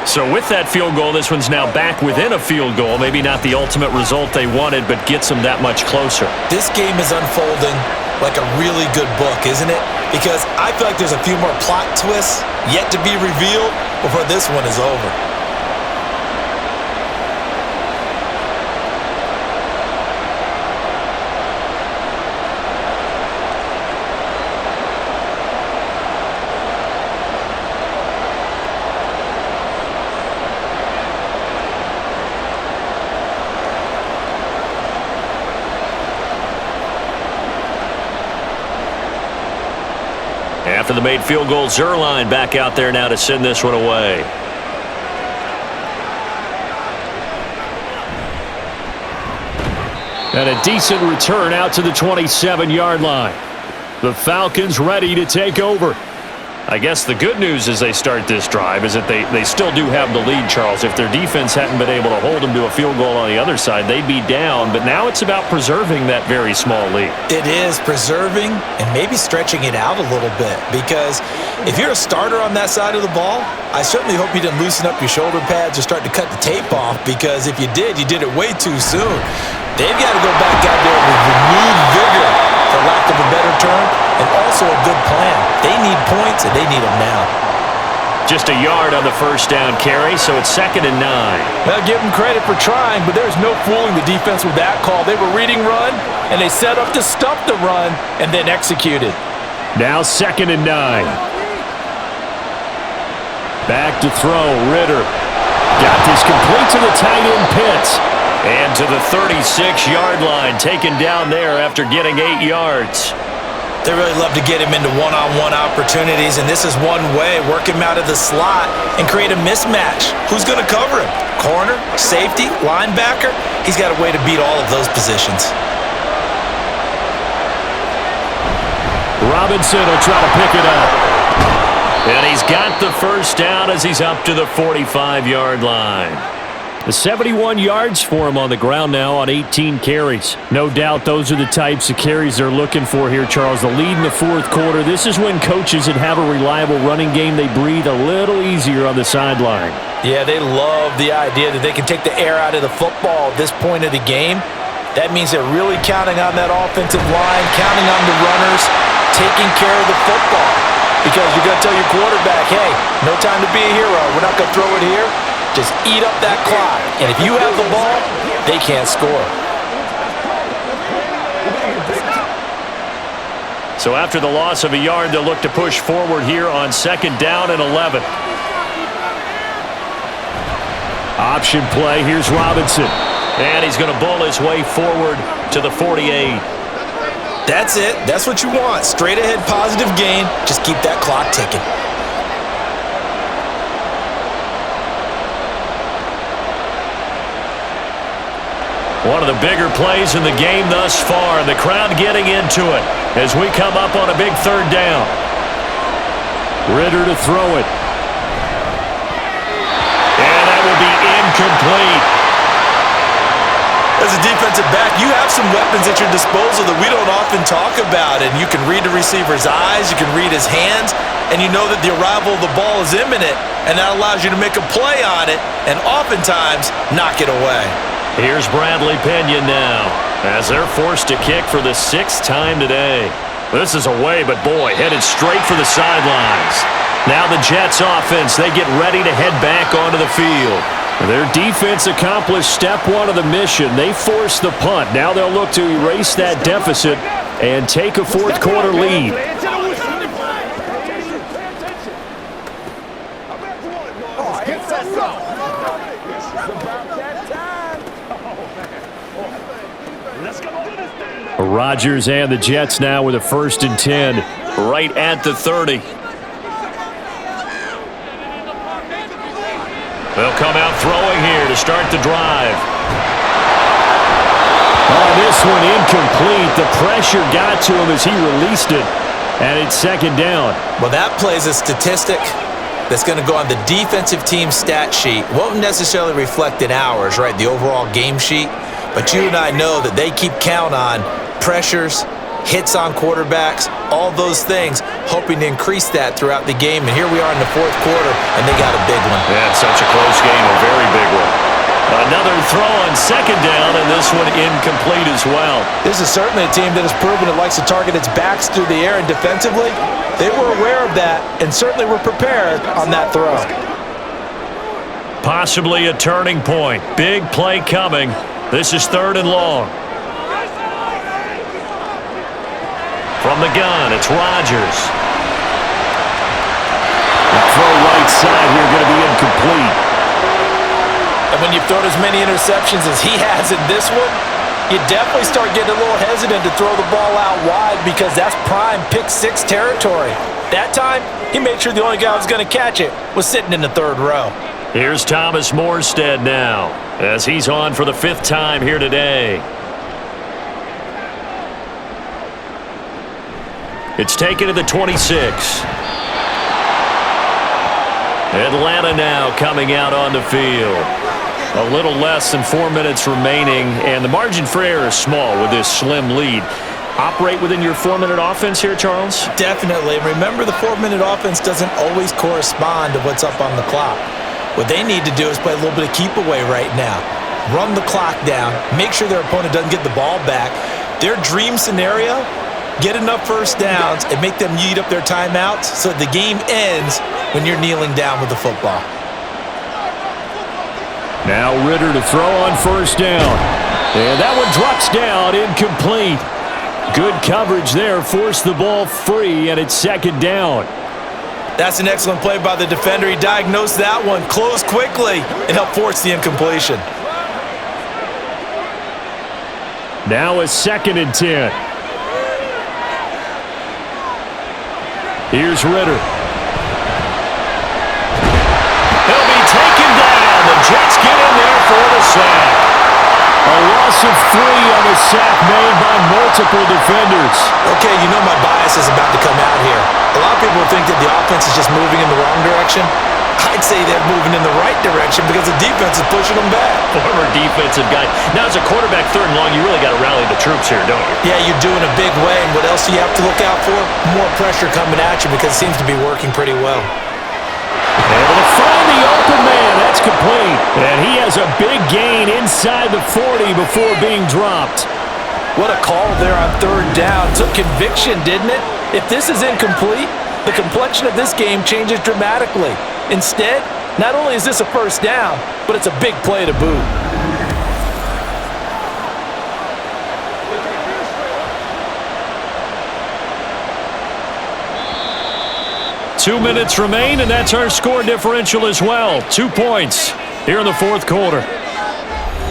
So with that field goal, this one's now back within a field goal. Maybe not the ultimate result they wanted, but gets them that much closer. This game is unfolding like a really good book, isn't it? Because I feel like there's a few more plot twists yet to be revealed before this one is over. After the made field goal, Zerline back out there now to send this one away. And a decent return out to the 27-yard line. The Falcons ready to take over. I guess the good news as they start this drive is that they still do have the lead, Charles. If their defense hadn't been able to hold them to a field goal on the other side, they'd be down. But now it's about preserving that very small lead. It is preserving and maybe stretching it out a little bit, because if you're a starter on that side of the ball, I certainly hope you didn't loosen up your shoulder pads or start to cut the tape off, because if you did it way too soon. They've got to go back out there with renewed vigor, for lack of a better term, and also a good plan. They need points, and they need them now. Just a yard on the first down carry, so it's 2nd and 9. Well, give them credit for trying, but there's no fooling the defense with that call. They were reading run, and they set up to stuff the run, and then executed. Now 2nd and 9. Back to throw, Ritter. Got this complete to the tight end Pitts. And to the 36-yard line, taken down there after getting 8 yards. They really love to get him into one-on-one opportunities, and this is one way, work him out of the slot and create a mismatch. Who's going to cover him? Corner, safety, linebacker? He's got a way to beat all of those positions. Robinson will try to pick it up. And he's got the first down as he's up to the 45-yard line. The 71 yards for him on the ground now on 18 carries. No doubt those are the types of carries they're looking for here, Charles. The lead in the 4th quarter. This is when coaches that have a reliable running game, they breathe a little easier on the sideline. Yeah, they love the idea that they can take the air out of the football at this point of the game. That means they're really counting on that offensive line, counting on the runners, taking care of the football. Because you're going to tell your quarterback, hey, no time to be a hero. We're not going to throw it here. Just eat up that clock. And if you have the ball, they can't score. So after the loss of a yard, they'll look to push forward here on 2nd down and 11. Option play. Here's Robinson. And he's going to bull his way forward to the 48. That's it. That's what you want. Straight ahead positive gain. Just keep that clock ticking. One of the bigger plays in the game thus far. The crowd getting into it as we come up on a big 3rd down. Ritter to throw it. And that will be incomplete. As a defensive back, you have some weapons at your disposal that we don't often talk about, and you can read the receiver's eyes, you can read his hands, and you know that the arrival of the ball is imminent, and that allows you to make a play on it and oftentimes knock it away. Here's Bradley Pinion now as they're forced to kick for the 6th time today. This is away, but boy, headed straight for the sidelines. Now the Jets offense, they get ready to head back onto the field. Their defense accomplished step 1 of the mission. They forced the punt. Now they'll look to erase that deficit and take a 4th quarter lead. Rodgers and the Jets now with a 1st and 10 right at the 30. They'll come out throwing here to start the drive. Oh, this one incomplete. The pressure got to him as he released it, and it's 2nd down. Well, that plays a statistic that's going to go on the defensive team stat sheet. Won't necessarily reflect in ours, right, the overall game sheet, but you and I know that they keep count on pressures, hits on quarterbacks, all those things, hoping to increase that throughout the game. And here we are in the 4th quarter, and they got a big one. Yeah, it's such a close game, a very big one. Another throw on 2nd down, and this one incomplete as well. This is certainly a team that has proven it likes to target its backs through the air, and defensively, they were aware of that and certainly were prepared on that throw. Possibly a turning point. Big play coming. This is 3rd and long. From the gun, it's Rodgers. The throw right side here going to be incomplete. And when you've thrown as many interceptions as he has in this one, you definitely start getting a little hesitant to throw the ball out wide because that's prime pick 6 territory. That time, he made sure the only guy who was going to catch it was sitting in the 3rd row. Here's Thomas Morstead now as he's on for the 5th time here today. It's taken to the 26. Atlanta now coming out on the field. A little less than 4 minutes remaining, and the margin for error is small with this slim lead. Operate within your 4-minute offense here, Charles? Definitely. Remember, the 4-minute offense doesn't always correspond to what's up on the clock. What they need to do is play a little bit of keep away right now. Run the clock down. Make sure their opponent doesn't get the ball back. Their dream scenario, get enough 1st downs and make them eat up their timeouts so the game ends when you're kneeling down with the football. Now Ritter to throw on 1st down. And that one drops down, incomplete. Good coverage there, forced the ball free, and it's 2nd down. That's an excellent play by the defender. He diagnosed that one, closed quickly, and helped force the incompletion. Now a 2nd and 10. Here's Ritter. He'll be taken down. The Jets get in there for the sack. A loss of 3 on the sack made by multiple defenders. Okay, you know my bias is about to come out here. A lot of people think that the offense is just moving in the wrong direction. I'd say they're moving in the right direction because the defense is pushing them back. Former defensive guy. Now, as a quarterback 3rd and long, you really got to rally the troops here, don't you? Yeah, you're doing a big way, and what else do you have to look out for? More pressure coming at you because it seems to be working pretty well. Able to find the open man. That's complete. And he has a big gain inside the 40 before being dropped. What a call there on 3rd down. Took conviction, didn't it? If this is incomplete, the complexion of this game changes dramatically. Instead, not only is this a 1st down, but it's a big play to boot. Two minutes remain, and that's our score differential as well. 2 points here in the 4th quarter.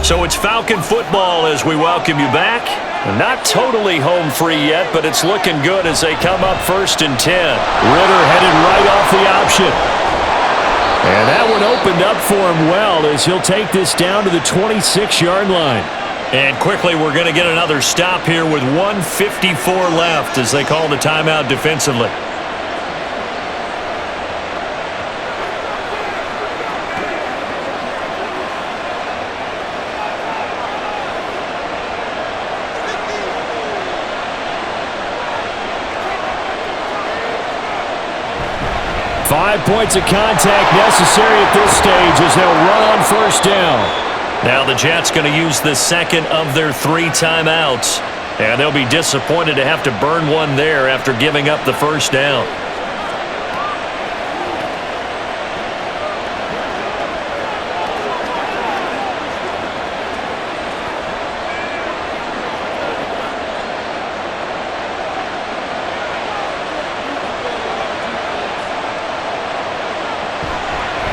So it's Falcon football as we welcome you back. Not totally home free yet, but it's looking good as they come up 1st and 10. Ritter headed right off the option. And that one opened up for him well as he'll take this down to the 26-yard line. And quickly, we're going to get another stop here with 1:54 left as they call the timeout defensively. 5 points of contact necessary at this stage as they'll run on first down. Now the Jets going to use the second of their 3 timeouts. And they'll be disappointed to have to burn one there after giving up the first down.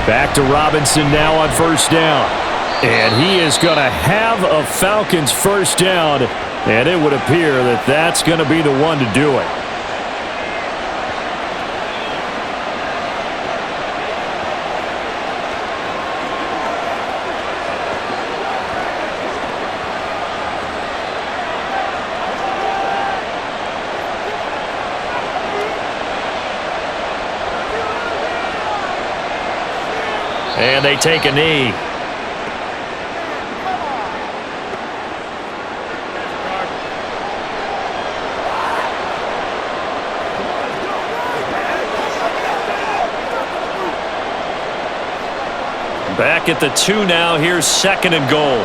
Back to Robinson now on first down. And he is going to have a Falcons first down. And it would appear that that's going to be the one to do it. And they take a knee. Back at the 2 now. Here's second and goal.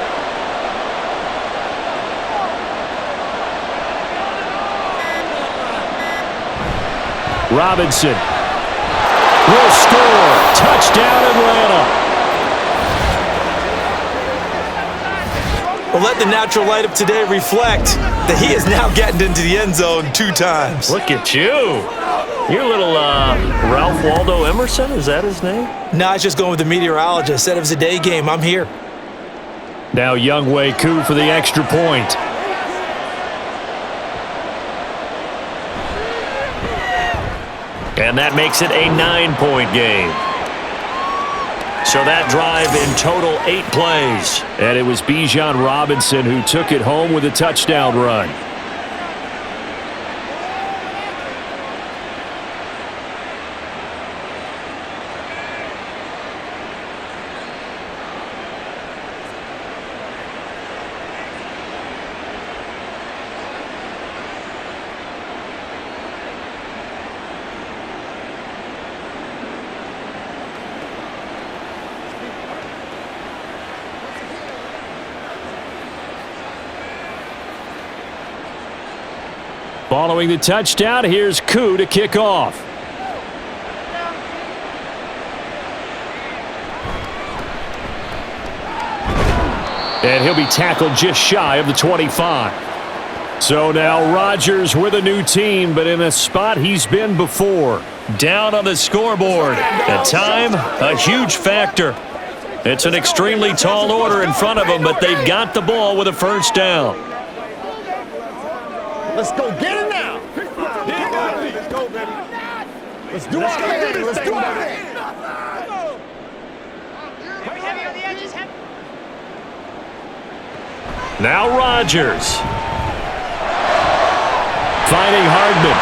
Robinson will score. Touchdown, Atlanta. Well, let the natural light of today reflect that he is now getting into the end zone 2 times. Look at you. You're a little Ralph Waldo Emerson, is that his name? No, I was just going with the meteorologist. Said it was a day game. I'm here. Now Younghoe Koo for the extra point. And that makes it a 9-point game. So that drive in total 8 plays. And it was Bijan Robinson who took it home with a touchdown run. Following the touchdown, here's Koo to kick off. And he'll be tackled just shy of the 25. So now Rodgers with a new team, but in a spot he's been before. Down on the scoreboard. At time, a huge factor. It's an extremely tall order in front of them, but they've got the ball with a first down. Let's go get it now. Let's go, baby. Let's do our thing. Let's do our thing. Heavy on the edges. Now Rodgers. Finding Hardman.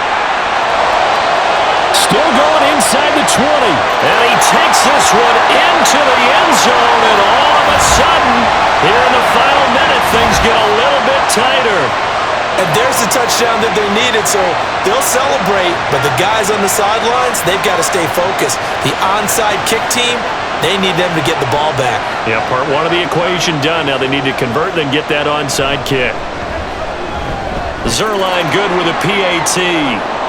Still going inside the 20. And he takes this one into the end zone. And all of a sudden, here in the final minute, things get a little bit tighter. And there's the touchdown that they needed, so they'll celebrate. But the guys on the sidelines, they've got to stay focused. The onside kick team, they need them to get the ball back. Yeah, part one of the equation done. Now they need to convert and get that onside kick. Zerline good with a PAT.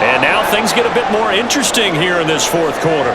And now things get a bit more interesting here in this fourth quarter.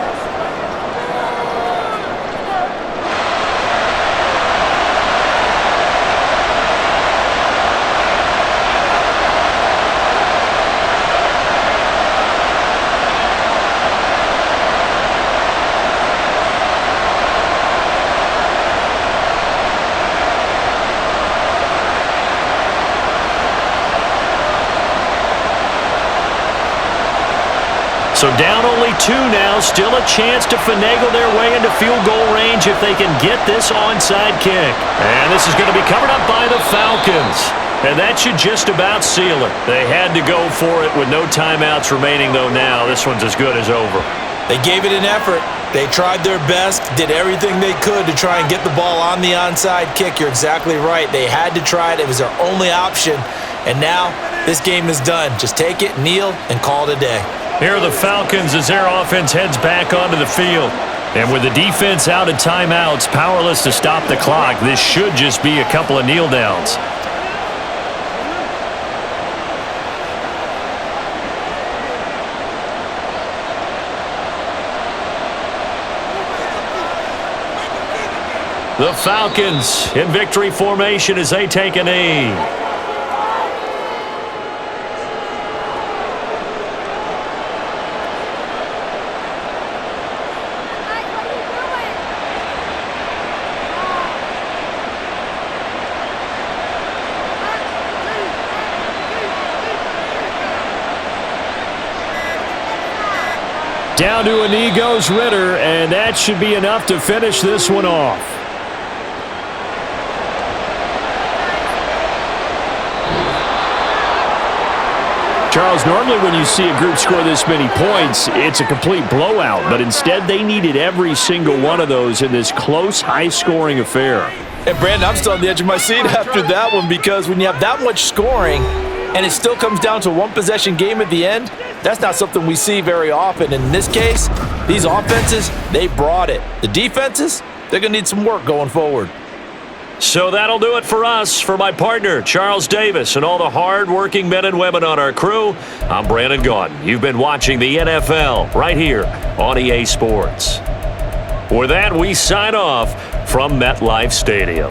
So down only 2 now, still a chance to finagle their way into field goal range if they can get this onside kick. And this is going to be covered up by the Falcons. And that should just about seal it. They had to go for it with no timeouts remaining, though now this one's as good as over. They gave it an effort. They tried their best, did everything they could to try and get the ball on the onside kick. You're exactly right. They had to try it. It was their only option. And now this game is done. Just take it, kneel, and call it a day. Here are the Falcons as their offense heads back onto the field. And with the defense out at timeouts, powerless to stop the clock, this should just be a couple of kneel downs. The Falcons in victory formation as they take a knee. Down to a knee goes Ritter, and that should be enough to finish this one off. Charles, normally when you see a group score this many points, it's a complete blowout, but instead they needed every single one of those in this close, high-scoring affair. And Brandon, I'm still on the edge of my seat after that one, because when you have that much scoring and it still comes down to a one-possession game at the end, that's not something we see very often. In this case, these offenses, they brought it. The defenses, they're going to need some work going forward. So that'll do it for us. For my partner, Charles Davis, and all the hard-working men and women on our crew, I'm Brandon Gaudin. You've been watching the NFL right here on EA Sports. With that, we sign off from MetLife Stadium.